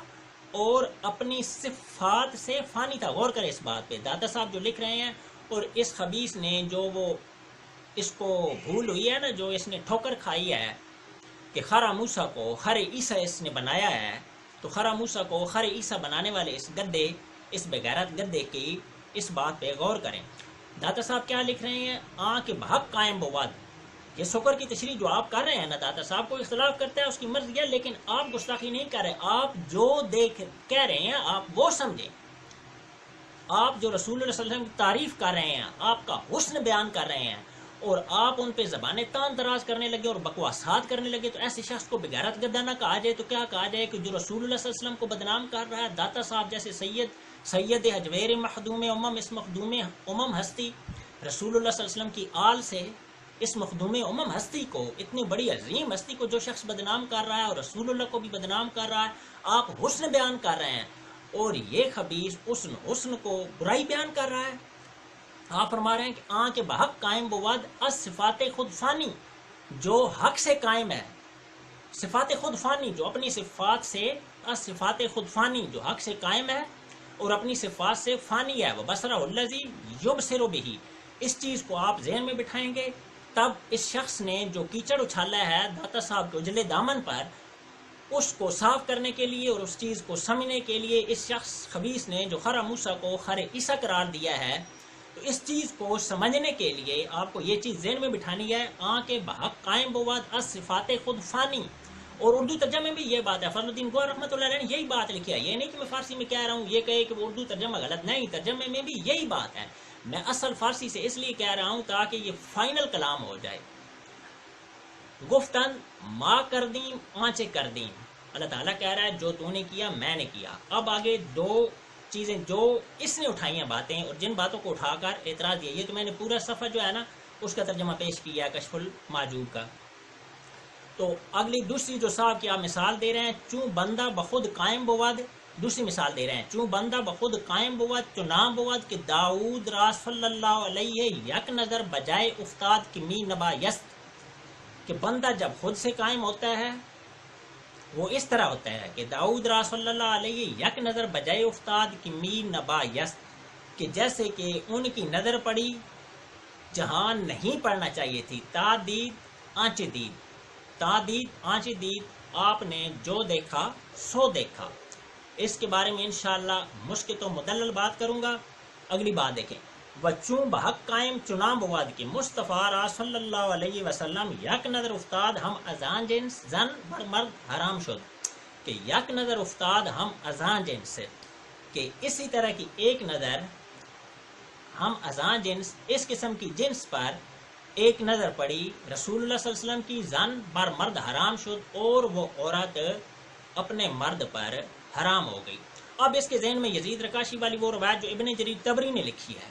اور اپنی صفات سے فانی تھا۔ غور کریں اس بات پہ، دادا صاحب جو لکھ رہے ہیں، اور اس خبیث نے جو وہ اس کو بھول ہوئی ہے نا، جو اس نے ٹھوکر کھائی ہے کہ خرا موسیٰ کو خر عیسیٰ اس نے بنایا ہے، تو خرا موسیٰ کو خر عیسیٰ بنانے والے اس بغیرت گدے کی اس بات پہ غور کریں۔ داتا صاحب کیا لکھ رہے ہیں، کہ بحق قائم بود، یہ شکر کی تشریح جو آپ کر رہے ہیں نا، داتا صاحب کو اختلاف کرتا ہے اس کی مرضی ہے، لیکن آپ گستاخی نہیں کر رہے، آپ جو کہہ رہے ہیں آپ وہ سمجھیں، آپ جو رسول اللہ صلی اللہ علیہ وسلم کی تعریف کر رہے ہیں، آپ کا حسن بیان کر رہے ہیں، اور آپ ان پہ زبانیں تان دراز کرنے لگے اور بکواسات کرنے لگے، تو ایسے شخص کو بغیرت گدہ نہ کہا جائے تو کیا کہا جائے کہ جو رسول اللہ صلی اللہ علیہ وسلم کو بدنام کر رہا ہے۔ داتا صاحب جیسے سید حجویر مخدوم اس مخدوم ہستی، رسول اللہ صلی اللہ علیہ وسلم کی آل سے اس مخدوم ہستی کو، اتنی بڑی عظیم ہستی کو جو شخص بدنام کر رہا ہے اور رسول اللہ کو بھی بدنام کر رہا ہے، آپ حسن بیان کر رہے ہیں، اور یہ خبیث حسن کو برائی بیان کر رہا ہے۔ آپ فرما رہے ہیں کہ کے بحق قائم بود از صفات خود فانی، جو حق سے قائم ہے، صفات خود فانی جو اپنی صفات سے، از صفات خود فانی جو حق سے قائم ہے اور اپنی صفات سے فانی ہے، وہ بصرہ الذی یبصر بہ، اس چیز کو آپ ذہن میں بٹھائیں گے تب اس شخص نے جو کیچڑ اچھالا ہے داتا صاحب کے اجلے دامن پر، اس کو صاف کرنے کے لیے اور اس چیز کو سمجھنے کے لیے اس شخص خبیث نے جو خرا موسیٰ کو خر عیسیٰ قرار دیا ہے، تو اس چیز کو سمجھنے کے لیے آپ کو یہ چیز ذہن میں بٹھانی ہے، کہ بحق قائم بود از صفات خود فانی، اور اردو ترجمے میں بھی یہ بات ہے، فضل الدین گوہر رحمۃ اللہ علیہ نے یہی بات لکھی ہے، یہ نہیں کہ میں فارسی میں کہہ رہا ہوں یہ کہے کہ وہ اردو ترجمہ غلط، نہیں، ترجمے میں بھی یہی بات ہے، میں اصل فارسی سے اس لیے کہہ رہا ہوں تاکہ یہ فائنل کلام ہو جائے۔ گفتن ما کردیم آنچے کردیم، اللہ تعالیٰ کہہ رہا ہے جو تو نے کیا میں نے کیا۔ اب آگے دو چیزیں جو اس نے اٹھائی ہیں باتیں، اور جن باتوں کو اٹھا کر اعتراض یہ تو میں نے پورا صفحہ جو ہے نا اس کا ترجمہ پیش کیا ہے کشف المعجوب کا۔ تو اگلی دوسری جو صاحب کی آپ مثال دے رہے ہیں، چوں بندہ بخود قائم بود، دوسری مثال دے رہے ہیں، چوں بندہ بخود قائم بود چنان بود کہ داؤد را صلی اللہ علیہ یک نظر بجائے افتاد کی می نبا یست، کہ بندہ جب خود سے قائم ہوتا ہے وہ اس طرح ہوتا ہے کہ داؤد را صلی اللہ علیہ یک نظر بجائے افتاد کی میر نبا یست، کہ جیسے کہ ان کی نظر پڑی جہاں نہیں پڑنا چاہیے تھی، تادید آنچ دید، تادید آنچ دید، آپ نے جو دیکھا سو دیکھا۔ اس کے بارے میں انشاءاللہ مشکل و مدلل بات کروں گا۔ اگلی بات دیکھیں، وچوں بحق قائم چناں بواد کی مصطفیٰ را صلی اللہ علیہ وسلم یک نظر افتاد ہم ازان جنس زن بر مرد حرام شد، کہ یک نظر افتاد ہم ازان جنس سے، کہ اسی طرح کی ایک نظر ہم ازان جنس اس قسم کی جنس پر ایک نظر پڑی رسول اللہ صلی اللہ علیہ وسلم کی، زن بر مرد حرام شد، اور وہ عورت اپنے مرد پر حرام ہو گئی۔ اب اس کے ذہن میں یزید رکاشی والی وہ روایت جو ابن جریر طبری نے لکھی ہے،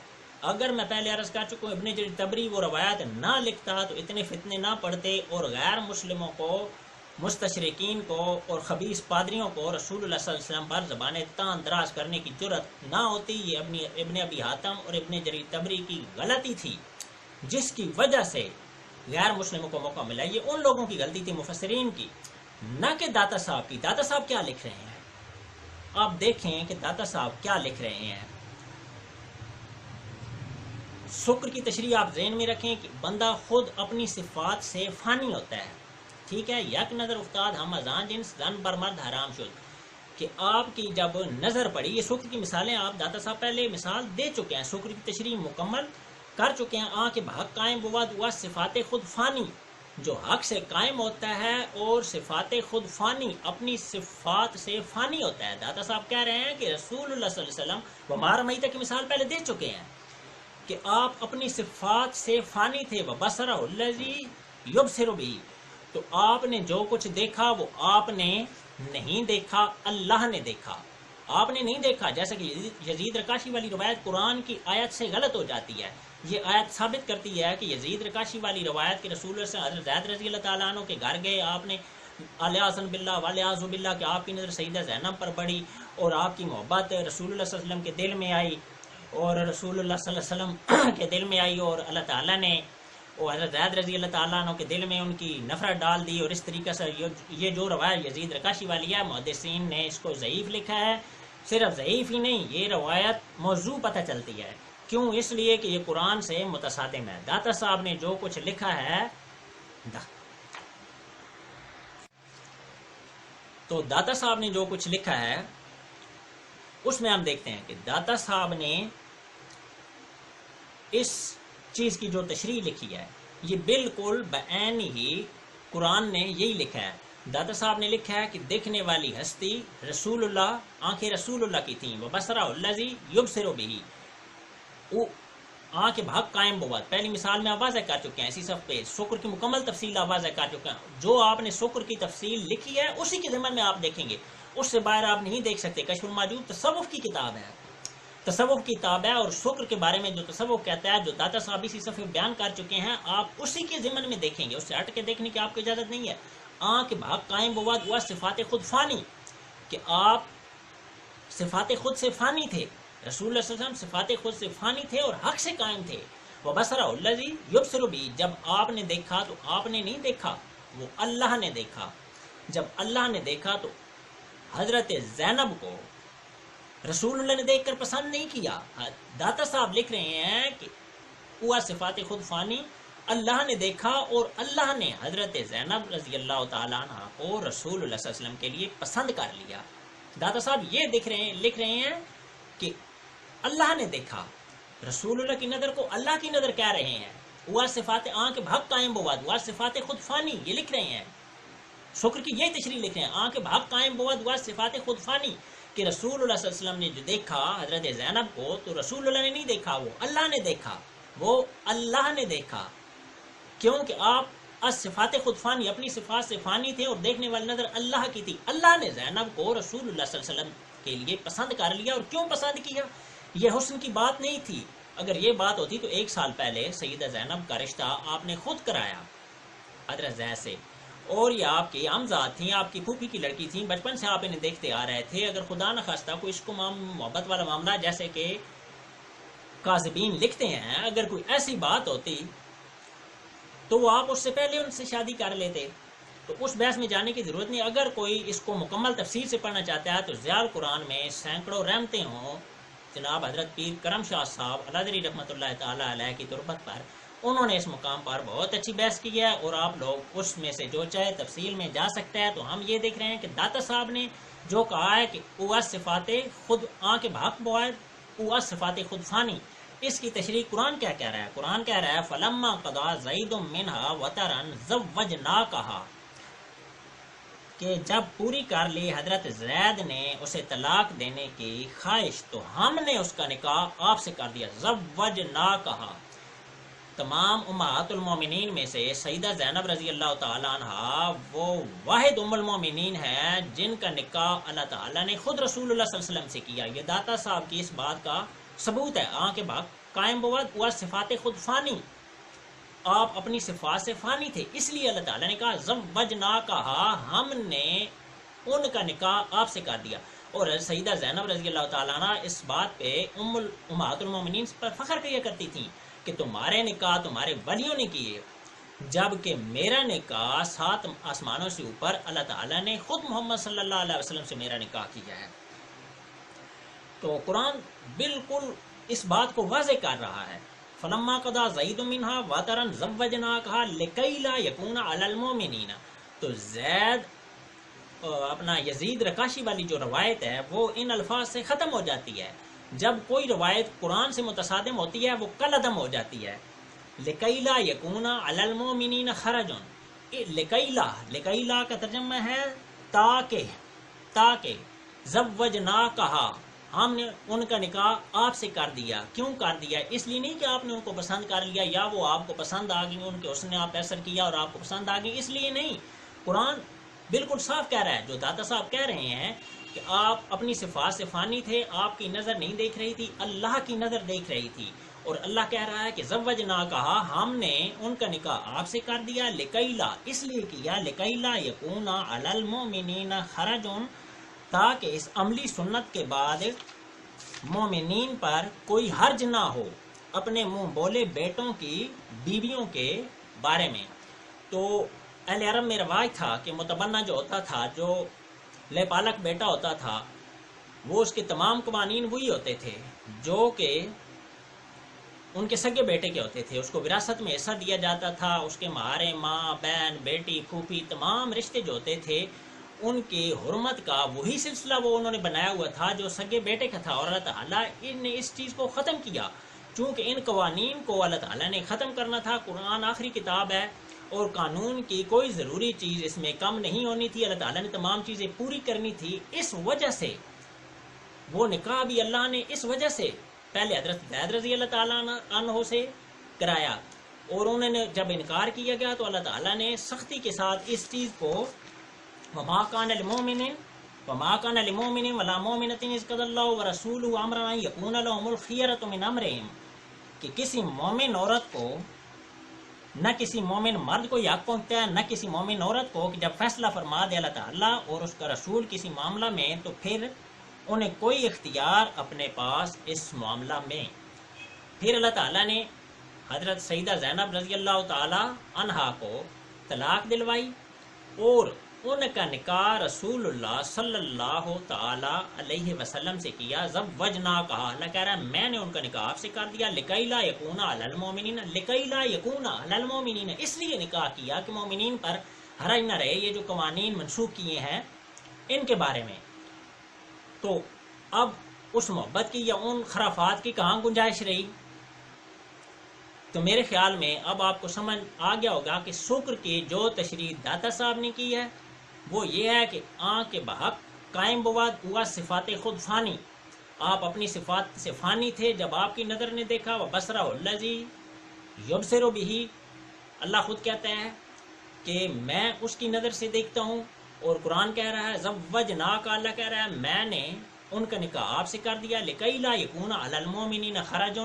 اگر میں پہلے عرض کر چکا ہوں ابن جریر طبری وہ روایت نہ لکھتا تو اتنے فتنے نہ پڑتے، اور غیر مسلموں کو، مستشرقین کو اور خبیث پادریوں کو رسول اللہ صلی اللہ علیہ وسلم پر زبان تان دراز کرنے کی جرت نہ ہوتی۔ یہ ابن ابی حاتم اور ابن جریر طبری کی غلطی تھی جس کی وجہ سے غیر مسلموں کو موقع ملا۔ یہ ان لوگوں کی غلطی تھی مفسرین کی، نہ کہ داتا صاحب کی۔ داتا صاحب کیا لکھ رہے ہیں، آپ دیکھیں کہ داتا صاحب کیا لکھ رہے ہیں۔ شکر کی تشریح آپ ذہن میں رکھیں کہ بندہ خود اپنی صفات سے فانی ہوتا ہے، ٹھیک ہے۔ یک نظر افتاد ہم ازان جنس زن بر مرد حرام شد، کہ آپ کی جب نظر پڑی، یہ شکر کی مثالیں آپ داتا صاحب پہلے مثال دے چکے ہیں، شکر کی تشریح مکمل کر چکے ہیں۔ آنکھ بحق قائم بود ہوا صفات خود فانی، جو حق سے قائم ہوتا ہے اور صفات خود فانی اپنی صفات سے فانی ہوتا ہے۔ داتا صاحب کہہ رہے ہیں کہ رسول اللہ صلی اللہ علیہ وسلم ومار میتہ کی مثال پہلے دے چکے ہیں کہ آپ اپنی صفات سے فانی تھے، وبصرہ الذی یبصر بہ، تو آپ نے جو کچھ دیکھا وہ آپ نے نہیں دیکھا، اللہ نے دیکھا، آپ نے نہیں دیکھا۔ جیسا کہ یزید رکاشی والی روایت قرآن کی آیت سے غلط ہو جاتی ہے۔ یہ آیت ثابت کرتی ہے کہ یزید رکاشی والی روایت کے رسول اللہ سے حضرت زید رضی اللہ تعالیٰ عنہ کے گھر گئے، آپ نے علیہ باللہ والیاذ باللہ کہ آپ کی نظر سیدہ زینب پر پڑی اور آپ کی محبت رسول اللہ صلی اللہ علیہ وسلم کے دل میں آئی، اور رسول اللہ صلی اللہ علیہ وسلم کے دل میں آئی، اور اللہ تعالیٰ نے اور حضرت زید رضی اللہ تعالیٰ عنہ کے دل میں ان کی نفرت ڈال دی۔ اور اس طریقے سے یہ جو روایت یزید رکاشی والی ہے، محدثین نے اس کو ضعیف لکھا ہے۔ صرف ضعیف ہی نہیں، یہ روایت موضوع پتہ چلتی ہے، کیوں؟ اس لیے کہ یہ قرآن سے متصادم ہے۔ داتا صاحب نے جو کچھ لکھا ہے تو داتا صاحب نے جو کچھ لکھا ہے اس میں ہم دیکھتے ہیں کہ داتا صاحب نے اس چیز کی جو تشریح لکھی ہے یہ بالکل بعین ہی قرآن نے یہی لکھا ہے۔ داتا صاحب نے لکھا ہے کہ دیکھنے والی ہستی رسول اللہ، آنکھیں رسول اللہ کی تھیں، وبصرہ الذی یبصر بہ، آنکھ بحق قائم بود۔ پہلی مثال میں آپ واضح کر چکے ہیں، اسی صف پہ شکر کی مکمل تفصیل آپ واضح کر چکے ہیں۔ جو آپ نے شکر کی تفصیل لکھی ہے اسی کے ضمن میں آپ دیکھیں گے، اس سے باہر آپ نہیں دیکھ سکتے۔ کشف الماجوب تصوف کی کتاب ہے، تصوف کی کتاب ہے، اور شکر کے بارے میں جو تصوف کہتا ہے، جو داتا صاحب اسی صفحے بیان کر چکے ہیں، آپ اسی کے ضمن میں دیکھیں گے، اس سے ہٹ کے دیکھنے کی آپ کو اجازت نہیں ہے۔ آنکھ بحق قائم بود ہوا صفات خود فانی، کہ آپ صفات خود سے فانی تھے، رسول اللہ صلی اللہ علیہ وسلم صفات خود سے فانی تھے اور حق سے قائم تھے۔ وبصرہ الذی یبصر بہ، جب آپ نے دیکھا تو آپ نے نہیں دیکھا، وہ اللہ نے دیکھا۔ جب اللہ نے دیکھا تو حضرت زینب کو رسول اللہ نے دیکھ کر پسند نہیں کیا۔ داتا صاحب لکھ رہے ہیں کہ ہوا صفات خود فانی، اللہ نے دیکھا اور اللہ نے حضرت زینب رضی اللہ تعالیٰ عنہ کو رسول اللہ صلی اللہ علیہ وسلم کے لیے پسند کر لیا۔ داتا صاحب یہ لکھ رہے ہیں کہ اللہ نے دیکھا، رسول اللہ کی نظر کو اللہ کی نظر کہہ رہے ہیں۔ ہوا صفات آنکھ بحق قائم بود ہوا صفات خود فانی، یہ لکھ رہے ہیں، شکر کی یہ تشریح لکھ رہے ہیں، آنکھ بحق قائم بود ہوا صفات خود فانی، کہ رسول اللہ صلی اللہ علیہ وسلم نے جو دیکھا حضرت زینب کو، تو رسول اللہ نے نہیں دیکھا، وہ اللہ نے دیکھا، وہ اللہ نے دیکھا۔ کیونکہ آپ صفات خود فانی، اپنی صفات سے فانی تھے اور دیکھنے والی نظر اللہ کی تھی۔ اللہ نے زینب کو رسول اللہ صلی اللہ علیہ وسلم کے لیے پسند کر لیا۔ اور کیوں پسند کیا؟ یہ حسن کی بات نہیں تھی۔ اگر یہ بات ہوتی تو 1 سال پہلے سیدہ زینب کا رشتہ آپ نے خود کرایا حضرت زید سے، اور یہ آپ کی امزاد تھیں، آپ کی پھوپھی کی لڑکی تھیں، بچپن سے آپ انہیں دیکھتے آ رہے تھے۔ اگر خدا نخواستہ کوئی عشق و محبت والا معاملہ جیسے کہ کاذبین لکھتے ہیں، اگر کوئی ایسی بات ہوتی تو وہ آپ اس سے پہلے ان سے شادی کر لیتے. تو اس بحث میں جانے کی ضرورت نہیں. اگر کوئی اس کو مکمل تفصیل سے پڑھنا چاہتا ہے تو ضیاء القرآن میں سینکڑوں رحمتیں ہوں. جناب حضرت پیر کرم شاہ صاحب الادری رحمۃ اللہ تعالی علیہ کی تربت پر انہوں نے اس مقام پر بہت اچھی بحث کی ہے، اور آپ لوگ اس میں سے جو چاہے تفصیل میں جا سکتا ہے. تو ہم یہ دیکھ رہے ہیں کہ داتا صاحب نے جو کہا ہے کہ اوہ صفات خود آنکھ بحق بوائد اوہ صفات خود فانی، اس کی تشریح قرآن کیا کہہ رہا ہے؟ قرآن کہہ رہا ہے فلما قضا زید منہا وطرن زوجناکہا، کہ جب پوری کر لی حضرت زید نے اسے طلاق دینے کی خواہش تو ہم نے اس کا نکاح آپ سے کر دیا. زوجناکہا، تمام امہات المومنین میں سے سیدہ زینب رضی اللہ تعالیٰ عنہ وہ واحد ام المومنین ہیں جن کا نکاح اللہ تعالیٰ نے خود رسول اللہ صلی اللہ علیہ وسلم سے کیا. یہ داتا صاحب کی اس بات کا ثبوت ہے. آنکھ بحق قائم بود وہ صفات خود فانی، آپ اپنی صفات سے فانی تھے، اس لیے اللہ تعالیٰ نے کہا زوجناکہا، ہم نے ان کا نکاح آپ سے کر دیا. اور سیدہ زینب رضی اللہ تعالیٰ عنہ اس بات پہ امہات المومنین پر فخر کیا کرتی تھیں کہ تمہارے نکاح تمہارے ولیوں نے کیے، جبکہ میرا نکاح 7 آسمانوں سے اوپر اللہ تعالیٰ نے خود محمد صلی اللہ علیہ وسلم سے میرا نکاح کیا ہے. تو قرآن بالکل اس بات کو واضح کر رہا ہے. فلما قضا زید منہا وطرن زوجناکہا لکی لا یکون علی المؤمنین. تو زید اپنا یزید رکاشی والی جو روایت ہے وہ ان الفاظ سے ختم ہو جاتی ہے. جب کوئی روایت قرآن سے متصادم ہوتی ہے وہ کل عدم ہو جاتی ہے. لکی لا یکون علی المؤمنین حرج. لکی لا کا ترجمہ ہے تاکہ زوجناکہا، ہم نے ان کا نکاح آپ سے کر دیا. کیوں کر دیا؟ اس لیے نہیں کہ آپ نے ان کو پسند کر لیا یا وہ آپ کو پسند آ گئی، ان کے اس نے آپ اثر کیا اور آپ کو پسند آ گئی، اس لیے نہیں. قرآن بالکل صاف کہہ رہا ہے. جو داتا صاحب کہہ رہے ہیں کہ آپ اپنی صفات سے فانی تھے، آپ کی نظر نہیں دیکھ رہی تھی، اللہ کی نظر دیکھ رہی تھی. اور اللہ کہہ رہا ہے کہ زوجناکہا، ہم نے ان کا نکاح آپ سے کر دیا. لکیلا، اس لیے کیا، لکیلا یکون علی المؤمنین حرج، تاکہ اس عملی سنت کے بعد مومنین پر کوئی حرج نہ ہو اپنے منہ بولے بیٹوں کی بیویوں کے بارے میں. تو اہل عرب میں رواج تھا کہ متبنہ جو ہوتا تھا، جو لے پالک بیٹا ہوتا تھا، وہ اس کے تمام قوانین وہی ہوتے تھے جو کہ ان کے سگے بیٹے کے ہوتے تھے. اس کو وراثت میں حصہ دیا جاتا تھا. اس کے مہارے، ماں، بہن، بیٹی، پھوپھی، تمام رشتے جو ہوتے تھے ان کی حرمت کا وہی سلسلہ وہ انہوں نے بنایا ہوا تھا جو سگے بیٹے کا تھا. اور اللہ تعالیٰ نے اس چیز کو ختم کیا. چونکہ ان قوانین کو اللہ تعالیٰ نے ختم کرنا تھا. قرآن آخری کتاب ہے اور قانون کی کوئی ضروری چیز اس میں کم نہیں ہونی تھی. اللہ تعالیٰ نے تمام چیزیں پوری کرنی تھی. اس وجہ سے وہ نکاح بھی اللہ نے اس وجہ سے پہلے حضرت زید رضی اللہ تعالیٰ عنہ سے کرایا، اور انہوں نے جب انکار کیا گیا تو اللہ تعالیٰ نے سختی کے ساتھ اس چیز کو وما کان للمؤمن ولا مؤمنۃ اذ قضى الله ورسوله امرا ان يكون لهم الخيرة من امرهم، کہ کسی مومن عورت کو، نہ کسی مومن مرد کو یہ حق پہنچتا ہے، نہ کسی مومن عورت کو کہ جب فیصلہ فرما دے اللہ تعالیٰ اور اس کا رسول کسی معاملہ میں تو پھر انہیں کوئی اختیار اپنے پاس اس معاملہ میں. پھر اللہ تعالیٰ نے حضرت سیدہ زینب رضی اللہ تعالی عنہا کو طلاق دلوائی اور ان کا نکاح رسول اللہ صلی اللہ تعالی علیہ وسلم سے کیا. زوجناکہا، اللہ کہہ رہا ہے میں نے ان کا نکاح آپ سے کر دیا. لکی لا یکون علی المؤمنین، لکی لا یکون علی المؤمنین، اس لیے نکاح کیا کہ مومنین پر حرج نہ رہے یہ جو قوانین منسوخ کیے ہیں ان کے بارے میں. تو اب اس محبت کی یا ان خرافات کی کہاں گنجائش رہی؟ تو میرے خیال میں اب آپ کو سمجھ آ گیا ہوگا کہ شکر کی جو تشریح داتا صاحب نے کی ہے وہ یہ ہے کہ آنکھ کے بحق قائم بود ہوا صفات خود فانی. آپ اپنی صفات سے فانی تھے جب آپ کی نظر نے دیکھا. وبصرہ الذی یبصر بہ، اللہ خود کہتا ہے کہ میں اس کی نظر سے دیکھتا ہوں. اور قرآن کہہ رہا ہے زوجناک، اللہ کہہ رہا ہے میں نے ان کا نکاح آپ سے کر دیا. لکی لا یکون علی المؤمنین حرج،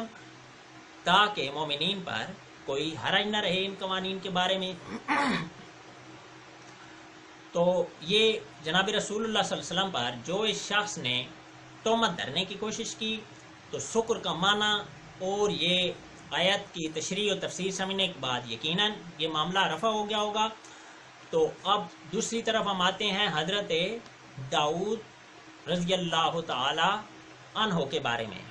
تاکہ مومنین پر کوئی حرج نہ رہے ان قوانین کے بارے میں. تو یہ جناب رسول اللہ صلی اللہ علیہ وسلم پر جو اس شخص نے تہمت دھرنے کی کوشش کی تو شکر کا معنی اور یہ آیت کی تشریح و تفسیر سمجھنے کے بعد یقیناً یہ معاملہ رفع ہو گیا ہوگا۔ تو اب دوسری طرف ہم آتے ہیں حضرت داؤد رضی اللہ تعالی عنہ کے بارے میں۔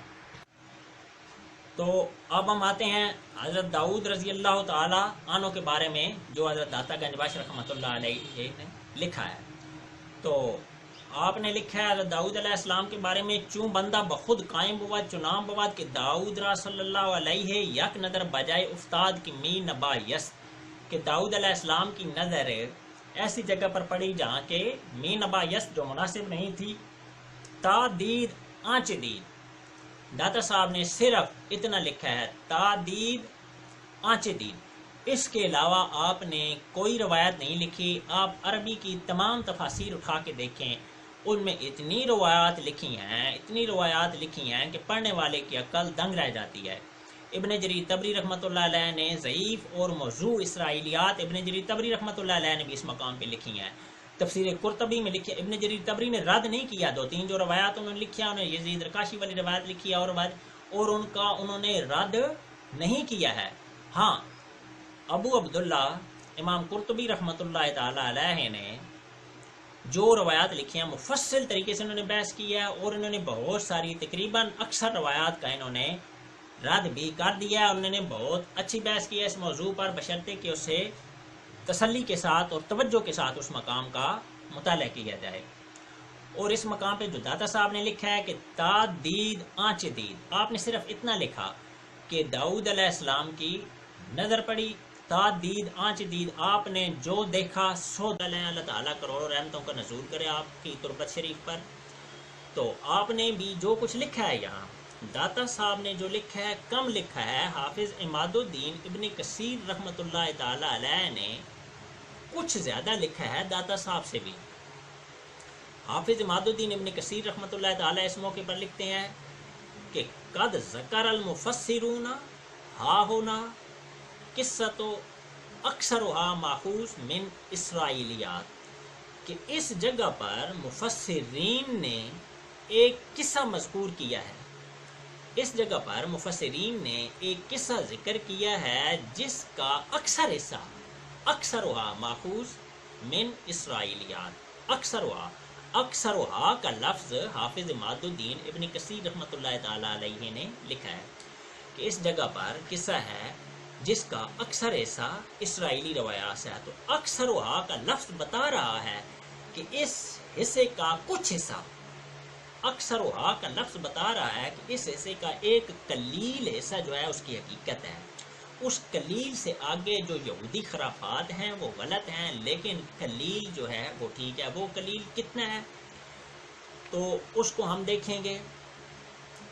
تو اب ہم آتے ہیں حضرت داؤد رضی اللہ تعالی عنہ کے بارے میں، جو حضرت داتا گنج بخش رحمۃ اللہ علیہ نے لکھا ہے۔ تو آپ نے لکھا ہے حضرت داؤد علیہ السلام کے بارے میں، چون بندہ بخود قائم بود چنام بود کہ داؤد را صلی اللہ علیہ یک نظر بجائے افتاد کی می نبا یس، کہ داؤد علیہ السلام کی نظر ایسی جگہ پر پڑی جہاں کہ می نبا یس جو مناسب نہیں تھی، تا دید آنچ دید۔ داتا صاحب نے صرف اتنا لکھا ہے، تا دید آنچ دید، اس کے علاوہ آپ نے کوئی روایت نہیں لکھی۔ آپ عربی کی تمام تفاسیر اٹھا کے دیکھیں، ان میں اتنی روایات لکھی ہیں کہ پڑھنے والے کی عقل دنگ رہ جاتی ہے۔ ابن جریر طبری رحمۃ اللہ علیہ نے ضعیف اور موضوع اسرائیلیات ابن جریر طبری رحمۃ اللہ علیہ نے بھی اس مقام پہ لکھی ہیں۔ تفسیر قرطبی میں لکھی، ابن جریر طبری نے رد نہیں کیا، دو تین جو روایات انہوں نے لکھی ہیں، انہوں نے یزید رکاشی والی روایت لکھی ہے اور ان کا انہوں نے رد نہیں کیا ہے۔ ہاں، ابو عبداللہ امام قرطبی رحمۃ اللہ تعالی علیہ نے جو روایات لکھی ہیں مفصل طریقے سے انہوں نے بحث کی ہے، اور انہوں نے بہت ساری تقریباً اکثر روایات کا انہوں نے رد بھی کر دیا ہے۔ انہوں نے بہت اچھی بحث کی ہے اس موضوع پر، بشرطے کہ اسے تسلی کے ساتھ اور توجہ کے ساتھ اس مقام کا مطالعہ کیا جائے۔ اور اس مقام پہ جو داتا صاحب نے لکھا ہے کہ تا دید آنچ دید، آپ نے صرف اتنا لکھا کہ داؤد علیہ السلام کی نظر پڑی، تا دید آنچ دید، آپ نے جو دیکھا سو اللہ تعالیٰ کروڑوں رحمتوں کا نزول کرے آپ کی تربت شریف پر۔ تو آپ نے بھی جو کچھ لکھا ہے یہاں، داتا صاحب نے جو لکھا ہے کم لکھا ہے۔ حافظ عماد الدین ابن کثیر رحمۃ اللہ تعالی علیہ نے کچھ زیادہ لکھا ہے داتا صاحب سے بھی۔ حافظ عماد الدین ابن کثیر رحمۃ اللہ تعالی اس موقع پر لکھتے ہیں کہ قد ذکر المفسرون ہا ہونا قصۃ اکثرها ماخوذ من اسرائیلیات، کہ اس جگہ پر مفسرین نے ایک قصہ مذکور کیا ہے، اس جگہ پر مفسرین نے ایک قصہ ذکر کیا ہے جس کا اکثر حصہ اکثرها ماخوذ من اسرائیلیات، اکثرها کا لفظ حافظ عماد الدین ابن کثیر رحمۃ اللہ تعالی علیہ نے لکھا ہے کہ اس جگہ پر قصہ ہے جس کا اکثر حصہ اسرائیلی روایات سے ہے۔ تو اکثرها کا لفظ بتا رہا ہے کہ اس حصے کا کچھ حصہ، اکثرها کا لفظ بتا رہا ہے کہ اس حصے کا ایک قلیل حصہ جو ہے اس کی حقیقت ہے، اس قلیل سے آگے جو یہودی خرافات ہیں وہ غلط ہیں، لیکن قلیل جو ہے وہ ٹھیک ہے۔ وہ قلیل کتنا ہے تو اس کو ہم دیکھیں گے۔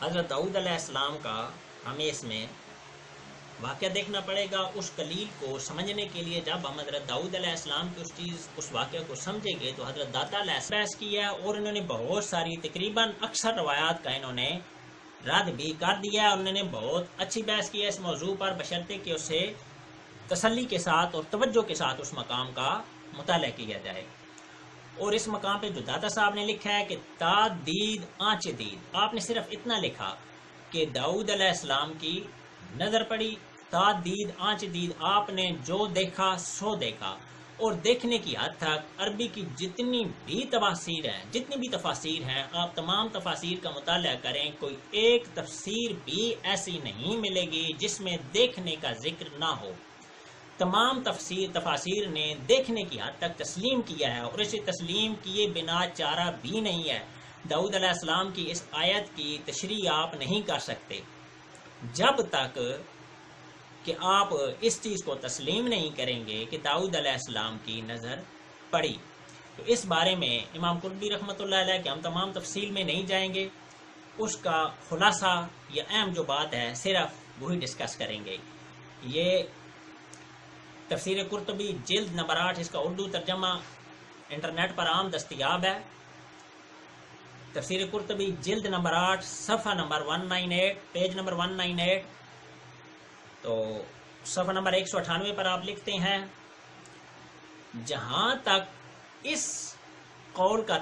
حضرت داؤد علیہ السلام کا ہمیں اس میں واقعہ دیکھنا پڑے گا۔ اس قلیل کو سمجھنے کے لیے جب ہم حضرت داؤد علیہ السلام کی اس واقعہ کو سمجھیں گے تو حضرت داتا علیہ السلام بحث کی ہے، اور انہوں نے بہت ساری تقریباً اکثر روایات کا انہوں نے رد بھی کر دیا ہے۔ انہوں نے بہت اچھی بحث کی ہے اس موضوع پر، بشرطے کہ اسے تسلی کے ساتھ اور توجہ کے ساتھ اس مقام کا مطالعہ کیا جائے۔ اور اس مقام پہ جو داتا صاحب نے لکھا ہے کہ تا دید آنچ دید، آپ نے صرف اتنا لکھا کہ داؤد علیہ السلام کی نظر پڑی، تا دید آنچ دید، آپ نے جو دیکھا سو دیکھا۔ اور دیکھنے کی حد تک عربی کی جتنی بھی تفاسیر ہیں آپ تمام تفاسیر کا مطالعہ کریں، کوئی ایک تفسیر بھی ایسی نہیں ملے گی جس میں دیکھنے کا ذکر نہ ہو۔ تمام تفاسیر نے دیکھنے کی حد تک تسلیم کیا ہے، اور اسے تسلیم کیے بنا چارہ بھی نہیں ہے۔ داؤد علیہ السلام کی اس آیت کی تشریح آپ نہیں کر سکتے جب تک کہ آپ اس چیز کو تسلیم نہیں کریں گے کہ داؤد علیہ السلام کی نظر پڑی۔ تو اس بارے میں امام قرطبی رحمۃ اللہ علیہ کہ ہم تمام تفصیل میں نہیں جائیں گے، اس کا خلاصہ یا اہم جو بات ہے صرف وہی ڈسکس کریں گے۔ یہ تفسیر قرطبی جلد نمبر 8، اس کا اردو ترجمہ انٹرنیٹ پر عام دستیاب ہے۔ تفسیر قرطبی جلد نمبر 8 صفحہ نمبر 198، پیج نمبر 198۔ تو صفحہ نمبر 198 پر آپ لکھتے ہیں، جہاں تک اس قول کا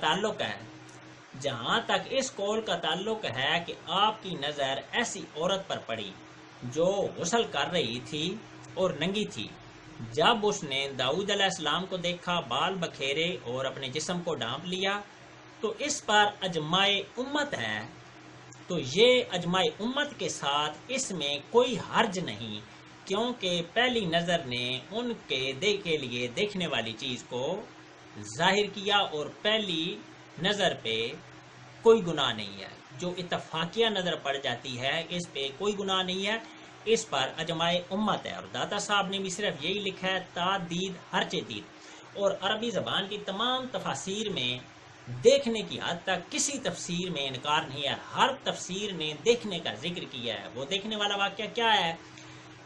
تعلق ہے کہ آپ کی نظر ایسی عورت پر پڑی جو غسل کر رہی تھی اور ننگی تھی۔ جب اس نے داؤد علیہ السلام کو دیکھا بال بکھیرے اور اپنے جسم کو ڈھانپ لیا تو اس پر اجماع امت ہے، تو یہ اجماع امت کے ساتھ اس میں کوئی حرج نہیں، کیونکہ پہلی نظر نے ان کے لیے دیکھنے والی چیز کو ظاہر کیا اور پہلی نظر پہ کوئی گناہ نہیں ہے۔ جو اتفاقیہ نظر پڑ جاتی ہے اس پہ کوئی گناہ نہیں ہے، اس پر اجماع امت ہے۔ اور داتا صاحب نے بھی صرف یہی لکھا ہے تعدید ہرچ دید، اور عربی زبان کی تمام تفاسیر میں دیکھنے کی حد تک کسی تفسیر میں انکار نہیں ہے، ہر تفسیر نے دیکھنے کا ذکر کیا ہے۔ وہ دیکھنے والا واقعہ کیا ہے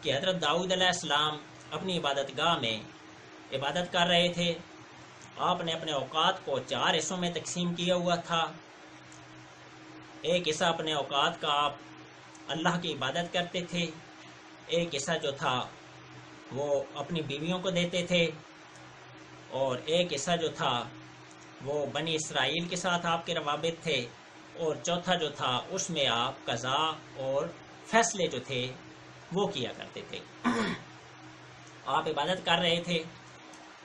کہ حضرت داؤد علیہ السلام اپنی عبادت گاہ میں عبادت کر رہے تھے۔ آپ نے اپنے اوقات کو 4 حصوں میں تقسیم کیا ہوا تھا۔ ایک حصہ اپنے اوقات کا آپ اللہ کی عبادت کرتے تھے، ایک حصہ جو تھا وہ اپنی بیویوں کو دیتے تھے، اور ایک حصہ جو تھا وہ بنی اسرائیل کے ساتھ آپ کے روابط تھے، اور چوتھا جو تھا اس میں آپ قضا اور فیصلے جو تھے وہ کیا کرتے تھے۔ آپ عبادت کر رہے تھے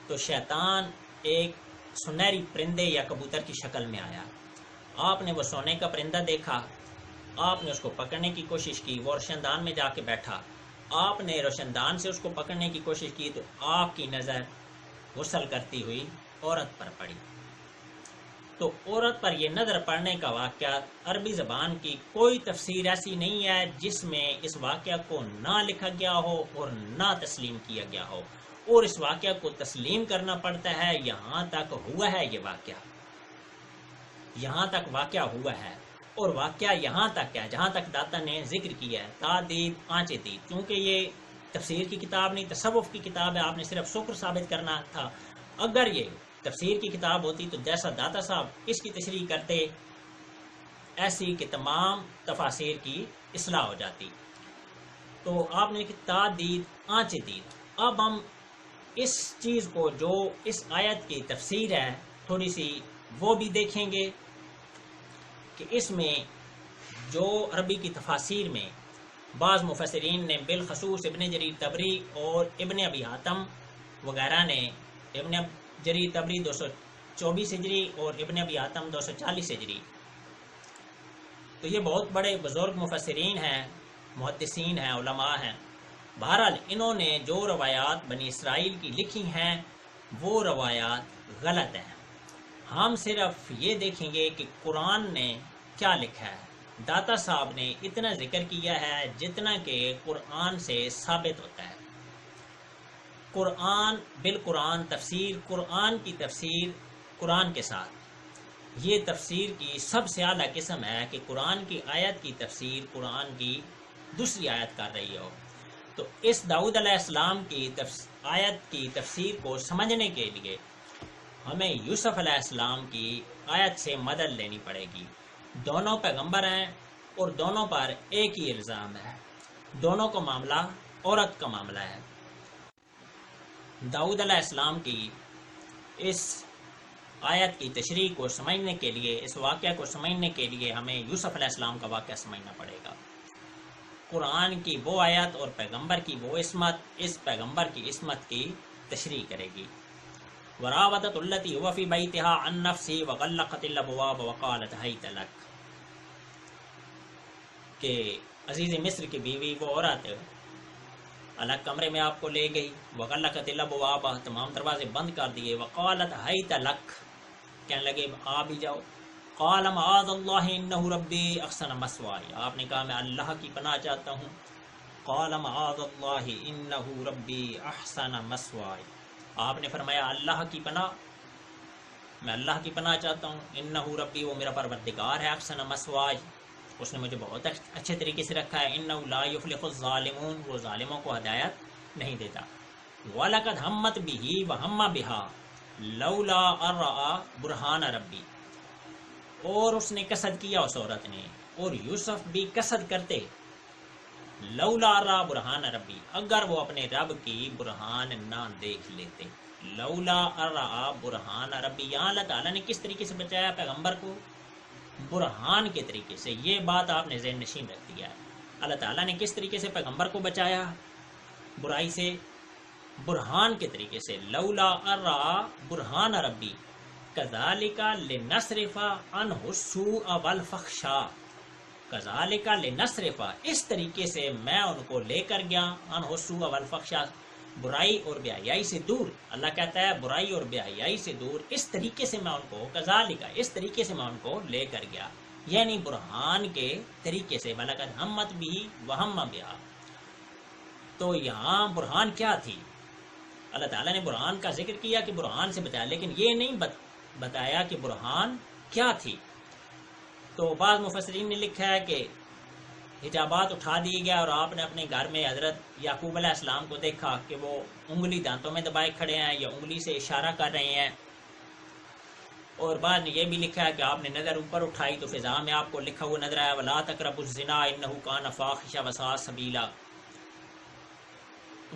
تو شیطان ایک سنہری پرندے یا کبوتر کی شکل میں آیا۔ آپ نے وہ سونے کا پرندہ دیکھا، آپ نے اس کو پکڑنے کی کوشش کی، وہ روشن دان میں جا کے بیٹھا۔ آپ نے روشن دان سے اس کو پکڑنے کی کوشش کی تو آپ کی نظر غسل کرتی ہوئی عورت پر پڑی۔ تو عورت پر یہ نظر پڑنے کا واقعہ عربی زبان کی کوئی تفسیر ایسی نہیں ہے جس میں اس واقعہ کو نہ لکھا گیا ہو اور نہ تسلیم کیا گیا ہو، اور اس واقعہ کو تسلیم کرنا پڑتا ہے۔ یہاں تک ہوا ہے یہ واقعہ، یہاں تک واقعہ ہوا ہے، اور واقعہ یہاں تک ہے جہاں تک داتا نے ذکر کیا ہے تعدید آنچ دید۔ کیونکہ یہ تفسیر کی کتاب نہیں، تصوف کی کتاب ہے، آپ نے صرف شکر ثابت کرنا تھا۔ اگر یہ تفسیر کی کتاب ہوتی تو جیسا داتا صاحب اس کی تشریح کرتے ایسی کہ تمام تفاسیر کی اصلاح ہو جاتی۔ تو آپ نے تعدید آنچ دید۔ اب ہم اس چیز کو جو اس آیت کی تفسیر ہے تھوڑی سی وہ بھی دیکھیں گے کہ اس میں جو عربی کی تفاسیر میں بعض مفسرین نے بالخصوص ابن جریر طبری اور ابن ابی حاتم وغیرہ نے، ابن جریر طبری 224 ہجری اور ابن ابی حاتم 240 ہجری، تو یہ بہت بڑے بزرگ مفسرین ہیں، محدثین ہیں، علماء ہیں۔ بہرحال انہوں نے جو روایات بنی اسرائیل کی لکھی ہیں وہ روایات غلط ہیں۔ ہم صرف یہ دیکھیں گے کہ قرآن نے کیا لکھا ہے۔ داتا صاحب نے اتنا ذکر کیا ہے جتنا کہ قرآن سے ثابت ہوتا ہے۔ قرآن بالقرآن تفسیر، قرآن کی تفسیر قرآن کے ساتھ، یہ تفسیر کی سب سے اعلیٰ قسم ہے کہ قرآن کی آیت کی تفسیر قرآن کی دوسری آیت کر رہی ہو۔ تو اس داؤد علیہ السلام کی آیت کی تفسیر کو سمجھنے کے لیے ہمیں یوسف علیہ السلام کی آیت سے مدد لینی پڑے گی۔ دونوں پیغمبر ہیں اور دونوں پر ایک ہی الزام ہے، دونوں کا معاملہ عورت کا معاملہ ہے۔ داؤد علیہ السلام کی اس آیت کی تشریح کو سمجھنے کے لیے، اس واقعہ کو سمجھنے کے لیے ہمیں یوسف علیہ السلام کا واقعہ سمجھنا پڑے گا۔ قرآن کی وہ آیت اور پیغمبر کی وہ عصمت اس پیغمبر کی عصمت کی تشریح کرے گی۔ وراودت التی هو فی بیتہا عن نفسی وغلقت الابواب وقالت حیت لک، کہ عزیز مصر کی بیوی وہ عورت الگ کمرے میں آپ کو لے گئی، وغلقت الابواب تمام دروازے بند کر دیے، وقالت حیت لک کہنے لگے آ بھی جاؤ، قال معاذ اللہ انہ ربی احسن مثوائی، آپ نے کہا میں اللہ کی پناہ چاہتا ہوں، قال معاذ اللہ انہ ربی احسن مثوائی، آپ نے فرمایا اللہ کی پناہ، میں اللہ کی پناہ چاہتا ہوں، انہ ربی وہ میرا پروردگار ہے، احسن مثوائی اس نے مجھے بہت اچھے طریقے سے رکھا ہے، انہ لا یفلح الظالمون وہ ظالموں کو ہدایت نہیں دیتا، وَلَقَدْ هَمَّتْ بِهِ وَهَمَّ بِهَا لَوْلَا أَن رَأَىٰ بُرْهَانَ رَبِّی، اور اس نے قصد کیا اس عورت نے، اور یوسف بھی قصد کرتے، لولا رَأَىٰ بُرْهَانَ رَبِّی اگر وہ اپنے رب کی برہان نہ دیکھ لیتے، لولا رَأَىٰ بُرْهَانَ رَبِّی، یہاں اللہ تعالیٰ نے کس طریقے سے بچایا پیغمبر کو؟ برہان کے طریقے سے۔ یہ بات آپ نے ذہن نشین رکھ دیا ہے اللہ تعالیٰ نے کس طریقے سے پیغمبر کو بچایا برائی سے؟ برہان کے طریقے سے، لولا ارا برہان ربی کذالک لنصرف عنہ السوء والفحشاء، کذالک لنصرف، اس طریقے سے میں ان کو لے کر گیا، عنہ السوء والفحشاء، برائی اور بے حیائی سے دور۔ اللہ کہتا ہے برائی اور بے حیائی سے دور، اس طریقے سے میں ان کو، کذالک، اس طریقے سے میں ان کو لے کر گیا، یعنی برہان کے طریقے سے، وَلَقَدْ ہَمَّتْ بِهِ وَهَمَّ بِهَا۔ تو یہاں برہان کیا تھی؟ اللہ تعالیٰ نے برہان کا ذکر کیا کہ برہان سے بتایا، لیکن یہ نہیں بتایا کہ برہان کیا تھی۔ تو بعض مفسرین نے لکھا ہے کہ حجابات اٹھا دیے گیا اور آپ نے اپنے گھر میں حضرت یعقوب علیہ السلام کو دیکھا کہ وہ انگلی دانتوں میں دبائے کھڑے ہیں یا انگلی سے اشارہ کر رہے ہیں، اور بعد نے یہ بھی لکھا ہے کہ آپ نے نظر اوپر اٹھائی تو فضا میں آپ کو لکھا ہوا نظر آیا وَلَا تَقْرَبُوا الزِّنَا إِنَّهُ كَانَ فَاحِشًا وَسَاءَ سَبِيلًا۔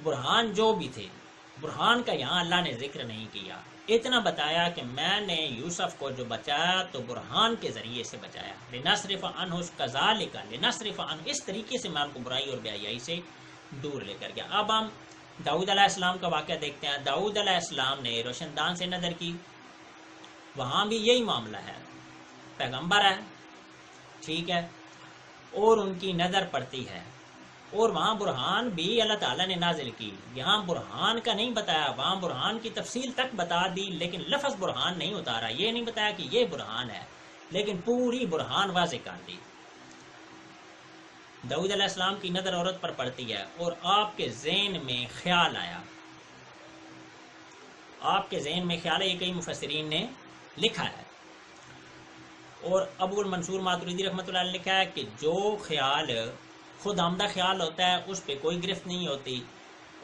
برہان جو بھی تھے، برہان کا یہاں اللہ نے ذکر نہیں کیا، اتنا بتایا کہ میں نے یوسف کو جو بچایا تو برہان کے ذریعے سے بچایا، لِنَصْرِفَ عَنْهُ كَذَلِكَ لِنَصْرِفَ عَنْهُ، اس طریقے سے میں ان کو برائی اور بے حیائی سے دور لے کر گیا۔ اب ہم داؤد علیہ السلام کا واقعہ دیکھتے ہیں۔ داؤد علیہ السلام نے روشن دان سے نظر کی، وہاں بھی یہی معاملہ ہے، پیغمبر ہے، ٹھیک ہے، اور ان کی نظر پڑتی ہے، اور وہاں برہان بھی اللہ تعالیٰ نے نازل کی۔ یہاں برہان کا نہیں بتایا، وہاں برہان کی تفصیل تک بتا دی، لیکن لفظ برہان نہیں اتارا، یہ نہیں بتایا کہ یہ برہان ہے، لیکن پوری برہان واضح کر دی۔ داؤد علیہ السلام کی نظر عورت پر پڑتی ہے اور آپ کے ذہن میں خیال آیا، آپ کے ذہن میں خیال ہے، یہ کئی مفسرین نے لکھا ہے، اور ابو المنصور ماتریدی رحمۃ اللہ علیہ نے لکھا ہے کہ جو خیال خود آمدہ خیال ہوتا ہے اس پہ کوئی گرفت نہیں ہوتی،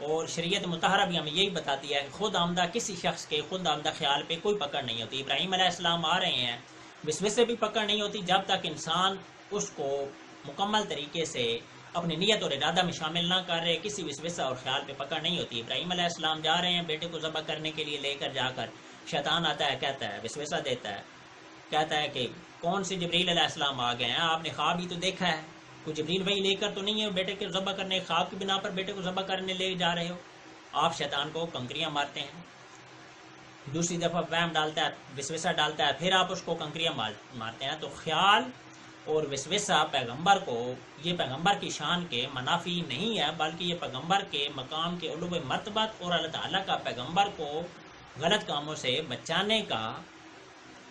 اور شریعت مطہرہ بھی ہمیں یہی بتاتی ہے کہ خود آمدہ کسی شخص کے خود آمدہ خیال پہ کوئی پکڑ نہیں ہوتی۔ ابراہیم علیہ السلام آ رہے ہیں، وسوسے بھی پکڑ نہیں ہوتی جب تک انسان اس کو مکمل طریقے سے اپنی نیت اور ارادہ میں شامل نہ کر رہے، کسی وسوسہ اور خیال پہ پکڑ نہیں ہوتی۔ ابراہیم علیہ السلام جا رہے ہیں بیٹے کو ذبح کرنے کے لیے، لے کر جا کر شیطان آتا ہے، کہتا ہے، وسوسہ دیتا ہے، کہتا ہے کہ کون سے جبریل علیہ السلام آ گئے ہیں، آپ نے خواب ہی تو دیکھا ہے، کوئی جبریل وہی لے کر تو نہیں ہے بیٹے کو ذبح کرنے، خواب کی بنا پر بیٹے کو ذبح کرنے لے جا رہے ہو؟ آپ شیطان کو کنکریاں مارتے ہیں، دوسری دفعہ وہم ڈالتا ہے، وسوسہ ڈالتا ہے، پھر آپ اس کو کنکریاں مارتے ہیں۔ تو خیال اور وسوسہ پیغمبر کو، یہ پیغمبر کی شان کے منافی نہیں ہے، بلکہ یہ پیغمبر کے مقام کے علو مرتبت اور اللہ تعالیٰ کا پیغمبر کو غلط کاموں سے بچانے کا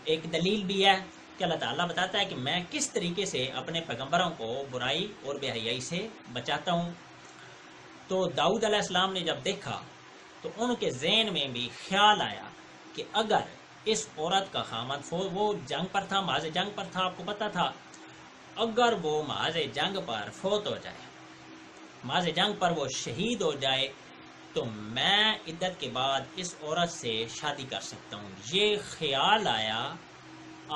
ایک دلیل بھی ہے کہ اللہ تعالیٰ بتاتا ہے کہ میں کس طریقے سے اپنے پیغمبروں کو برائی اور بے حیائی سے بچاتا ہوں۔ تو داؤد علیہ السلام نے جب دیکھا تو ان کے ذہن میں بھی خیال آیا کہ اگر اس عورت کا خامد وہ جنگ پر تھا، محاذ جنگ پر تھا، آپ کو پتہ تھا، اگر وہ محاذ جنگ پر فوت ہو جائے، محاذ جنگ پر وہ شہید ہو جائے، تو میں عدت کے بعد اس عورت سے شادی کر سکتا ہوں۔ یہ خیال آیا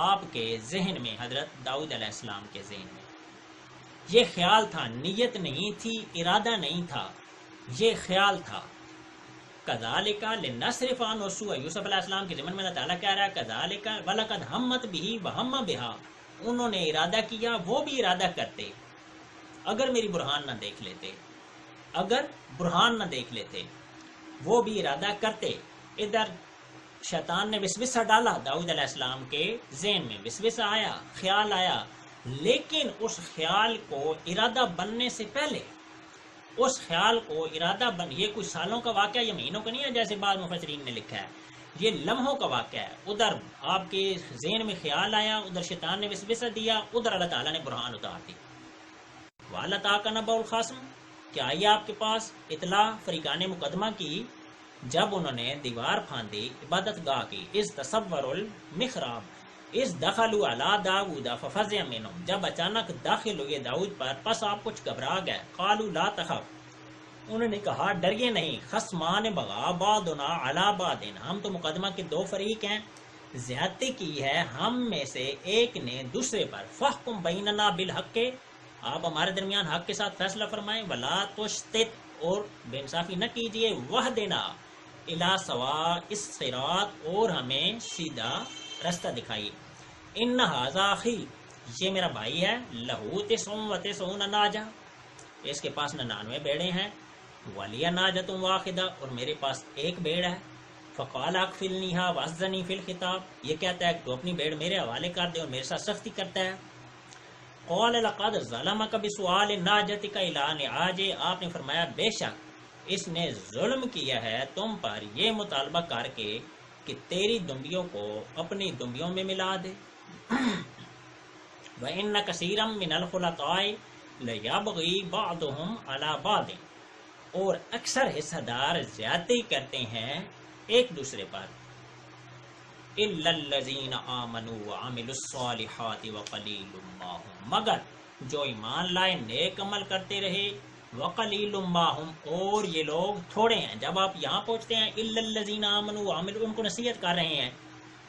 آپ کے ذہن میں، حضرت داؤد علیہ السلام کے ذہن میں، یہ خیال تھا، نیت نہیں تھی، ارادہ نہیں تھا، یہ خیال تھا۔ کذالک لنصرف عنہ السوء، یوسف علیہ السلام کے ضمن میں اللہ تعالیٰ کہہ رہا ہے کذالک ولقد ہمت به وہم بها، انہوں نے ارادہ کیا، وہ بھی ارادہ کرتے، اگر میری برہان نہ دیکھ لیتے، اگر برہان نہ دیکھ لیتے، وہ بھی ارادہ کرتے۔ ادھر شیطان نے وسوسہ ڈالا داؤد علیہ السلام کے ذہن میں، وسوسہ آیا، خیال آیا، لیکن اس خیال کو ارادہ بننے سے پہلے، اس خیال کو ارادہ یہ کوئی سالوں کا واقعہ یا مہینوں کا نہیں ہے جیسے بعض مفسرین نے لکھا ہے، یہ لمحوں کا واقعہ ہے۔ ادھر آپ کے ذہن میں خیال آیا، ادھر شیطان نے وسوسہ دیا، ادھر اللہ تعالیٰ نے برہان اتار دی۔ وَعَلَّتَاكَ نَبَأُ الْخَصْمِ، کیا آئی آپ کے پاس اطلاع فریقان مقدمہ کی جب انہوں نے دیوار پھاندی، عبادت گاہ کی، اِذْ تَصَوَّرُوا الْمِحْرَابَ اِذْ دَخَلُوا عَلَىٰ دَاوُودَ فَفَزِعَ مِنْهُمْ، جب اچانک داخل ہوئے داؤد پر، پس آپ کچھ گھبرا گئے۔ قَالُوا لَا تَخَفْ، انہوں نے کہا ڈریے نہیں، خصمان بغى بعضنا علی بعض، ہم تو مقدمہ کے دو فریق ہیں، زیادتی کی ہے ہم میں سے ایک نے دوسرے پر، فاحکم بیننا بالحق، آپ ہمارے درمیان حق کے ساتھ فیصلہ فرمائیں، ولا تشتت، اور بے انصافی نہ کیجیے، وہدنا الی سواء الصراط، اور ہمیں سیدھا رستہ دکھائیے۔ ان ھذا اخی، یہ میرا بھائی ہے، لہو تسع و تسعون ناجہ، اس کے پاس 99 بھیڑیں ہیں، وَلِيَ نَاجَةٌ وَاحِدَةٌ، اور میرے پاس ایک بھیڑ ہے، فَقَالَ أَكْفِلْنِيهَا وَأَعِزْنِي فِي الْخِطَابِ، یہ کہتا ہے کہ تو اپنی بھیڑ میرے حوالے کر دے اور میرے ساتھ سختی کرتا ہے۔ قَالَ لَقَدْ ظَلَمَكَ بِسُؤَالِ نَاجَتِكَ إِلَىٰ نِعَاجِهِ، آپ نے فرمایا بے شک اس نے ظلم کیا ہے تم پر یہ مطالبہ کر کے کہ تیری دمبیوں کو اپنی دمبیوں میں ملا دے۔ وَإِنَّ كَثِيرًا مِّنَ الْخُلَطَاءِ لَيَبْغِي بَعْضُهُمْ عَلَىٰ بَعْضٍ، اور اکثر حصہ دار زیادتی کرتے ہیں ایک دوسرے پر۔ إِلَّا الَّذِينَ آمَنُوا وَعَمِلُوا الصَّالِحَاتِ وَقَلِيلٌ مَّا هُمْ، مگر جو ایمان لائے نیک عمل کرتے رہے، وَقَلِيلٌ مَّا هُمْ، اور یہ لوگ تھوڑے ہیں۔ جب آپ یہاں پہنچتے ہیں إِلَّا الَّذِينَ آمَنُوا وَعَمِلُوا، ان کو نصیحت کر رہے ہیں،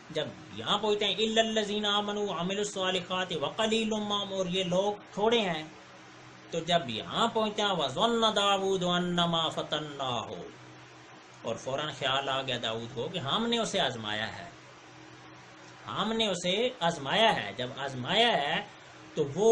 جب یہاں پہنچتے ہیں إِلَّا الَّذِينَ آمَنُوا وَعَمِلُوا الصَّالِحَاتِ وَقَلِيلٌ مَّا هُمْ، اور یہ لوگ تھوڑے ہیں، تو جب یہاں پہنچتے ہیں وَظَنَّ دَاوُودُ أَنَّمَا فَتَنَّاهُ، اور فوراً خیال آ گیا داؤد کو کہ ہم نے اسے آزمایا ہے، ہم نے اسے آزمایا ہے۔ جب آزمایا ہے تو وہ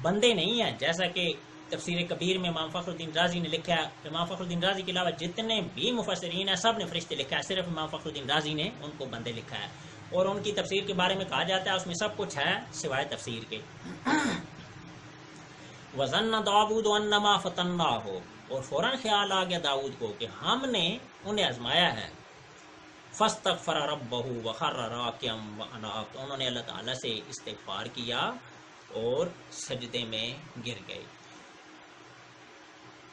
بندے نہیں ہیں، جیسا کہ تفسیر کبیر میں امام فخر الدین رازی نے لکھا ہے۔ امام فخر الدین رازی کے علاوہ جتنے بھی مفسرین ہیں سب نے فرشتے لکھا ہے، صرف امام فخر الدین رازی نے ان کو بندے لکھا ہے، اور ان کی تفسیر کے بارے میں کہا جاتا ہے اس میں سب کچھ ہے سوائے تفسیر کے۔ وَظَنَّ دَاوُودُ أَنَّمَا فَتَنَّاهُ، اور فوراً خیال آ گیا داؤد کو کہ ہم نے انہیں آزمایا ہے۔ فَاسْتَغْفَرَ رَبَّهُ وَخَرَّ رَاكِعًا وَأَنَابَ، تو انہوں نے اللہ تعالیٰ سے استغفار کیا اور سجدے میں گر گئے۔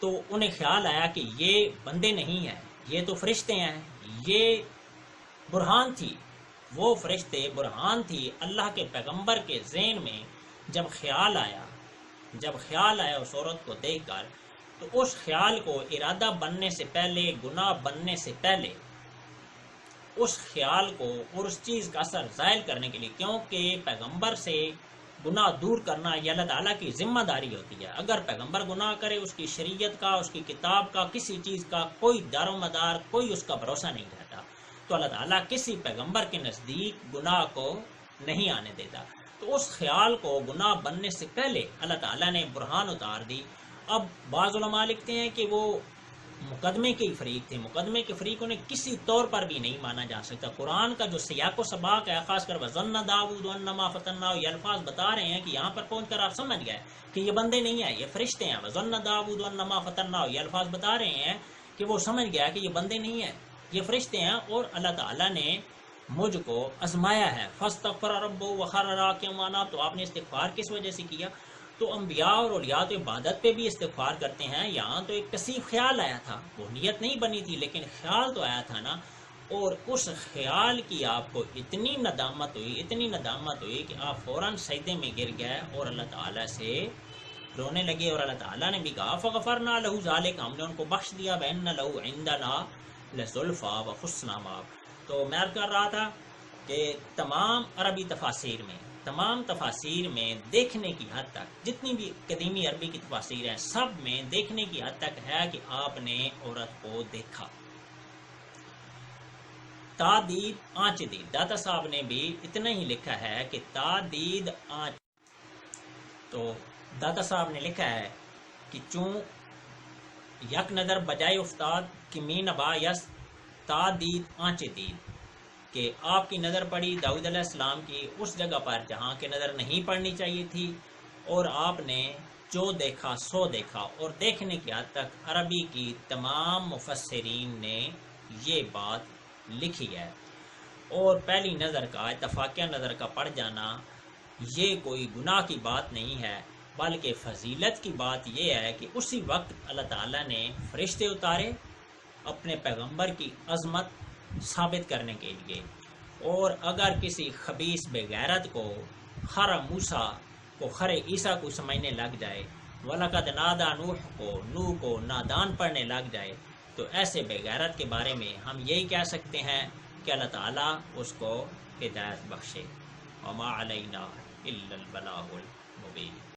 تو انہیں خیال آیا کہ یہ بندے نہیں ہیں، یہ تو فرشتے ہیں، یہ برہان تھی، وہ فرشتے برہان تھی۔ اللہ کے پیغمبر کے ذہن میں جب خیال آیا اس عورت کو دیکھ کر، تو اس خیال کو ارادہ بننے سے پہلے، گناہ بننے سے پہلے، اس خیال کو اور اس چیز کا اثر زائل کرنے کے لیے، کیونکہ پیغمبر سے گناہ دور کرنا یہ اللہ تعالیٰ کی ذمہ داری ہوتی ہے۔ اگر پیغمبر گناہ کرے، اس کی شریعت کا، اس کی کتاب کا، کسی چیز کا کوئی دار و مدار، کوئی اس کا بھروسہ نہیں رہتا، تو اللہ تعالیٰ کسی پیغمبر کے نزدیک گناہ کو نہیں آنے دیتا۔ تو اس خیال کو گناہ بننے سے پہلے اللہ تعالیٰ نے برہان اتار دی۔ اب بعض علماء لکھتے ہیں کہ وہ مقدمے کے فریق تھے، مقدمے کے فریق انہیں کسی طور پر بھی نہیں مانا جا سکتا۔ قرآن کا جو سیاق و سباق ہے، خاص کر وَظَنَّ دَاوُودُ أَنَّمَا فَتَنَّاهُ، یہ الفاظ بتا رہے ہیں کہ یہاں پر پہنچ کر آپ سمجھ گئے کہ یہ بندے نہیں ہیں، یہ فرشتے ہیں۔ وَظَنَّ دَاوُودُ أَنَّمَا فَتَنَّاهُ، یہ الفاظ بتا رہے ہیں کہ وہ سمجھ گیا کہ یہ بندے نہیں ہیں، یہ فرشتے ہیں، اور اللہ تعالیٰ نے مجھ کو آزمایا ہے۔ فَاسْتَغْفَرَ رَبَّهُ وَخَرَّ رَاكِعًا وَأَنَابَ، تو آپ نے استغفار کس وجہ سے کیا؟ تو انبیاء اور اولیاء تو عبادت پہ بھی استغفار کرتے ہیں، یہاں تو ایک کثیف خیال آیا تھا، وہ نیت نہیں بنی تھی لیکن خیال تو آیا تھا نا، اور اس خیال کی آپ کو اتنی ندامت ہوئی کہ آپ فوراً سجدے میں گر گئے اور اللہ تعالیٰ سے رونے لگے، اور اللہ تعالیٰ نے بھی کہا فَغَفَرْنَا لَهُ ذَلِكَ، ہم نے ان کو بخش دیا، وَإِنَّ لَهُ عِندَنَا لَزُلْفَىٰ وَحُسْنَ مَآبٍ۔ تو میں عرض کر رہا تھا کہ تمام عربی تفاسیر میں دیکھنے کی حد تک، جتنی بھی قدیمی عربی کی تفاسیر ہیں سب میں دیکھنے کی حد تک ہے کہ آپ نے عورت کو دیکھا۔ تادید آنچ دید، داتا صاحب نے بھی اتنا ہی لکھا ہے کہ تادید آنچ، تو داتا صاحب نے لکھا ہے کہ چون یک نظر بجائے افتاد کہ می نبا یس تادید آنچ دید، کہ آپ کی نظر پڑی داؤد علیہ السلام کی اس جگہ پر جہاں کی نظر نہیں پڑنی چاہیے تھی، اور آپ نے جو دیکھا سو دیکھا۔ اور دیکھنے کی حد تک عربی کی تمام مفسرین نے یہ بات لکھی ہے، اور پہلی نظر کا، اتفاقیہ نظر کا پڑ جانا یہ کوئی گناہ کی بات نہیں ہے، بلکہ فضیلت کی بات یہ ہے کہ اسی وقت اللہ تعالیٰ نے فرشتے اتارے اپنے پیغمبر کی عظمت ثابت کرنے کے لیے۔ اور اگر کسی خبیث بے غیرت کو خر موسیٰ کو خر عیسیٰ کو سمجھنے لگ جائے، وَلَقَدْ نَادَى نوح کو نادان پڑھنے لگ جائے، تو ایسے بے غیرت کے بارے میں ہم یہی کہہ سکتے ہیں کہ اللہ تعالیٰ اس کو ہدایت بخشے۔ وَمَا عَلَيْنَا إِلَّا الْبَلَاغُ الْمُبِينُ۔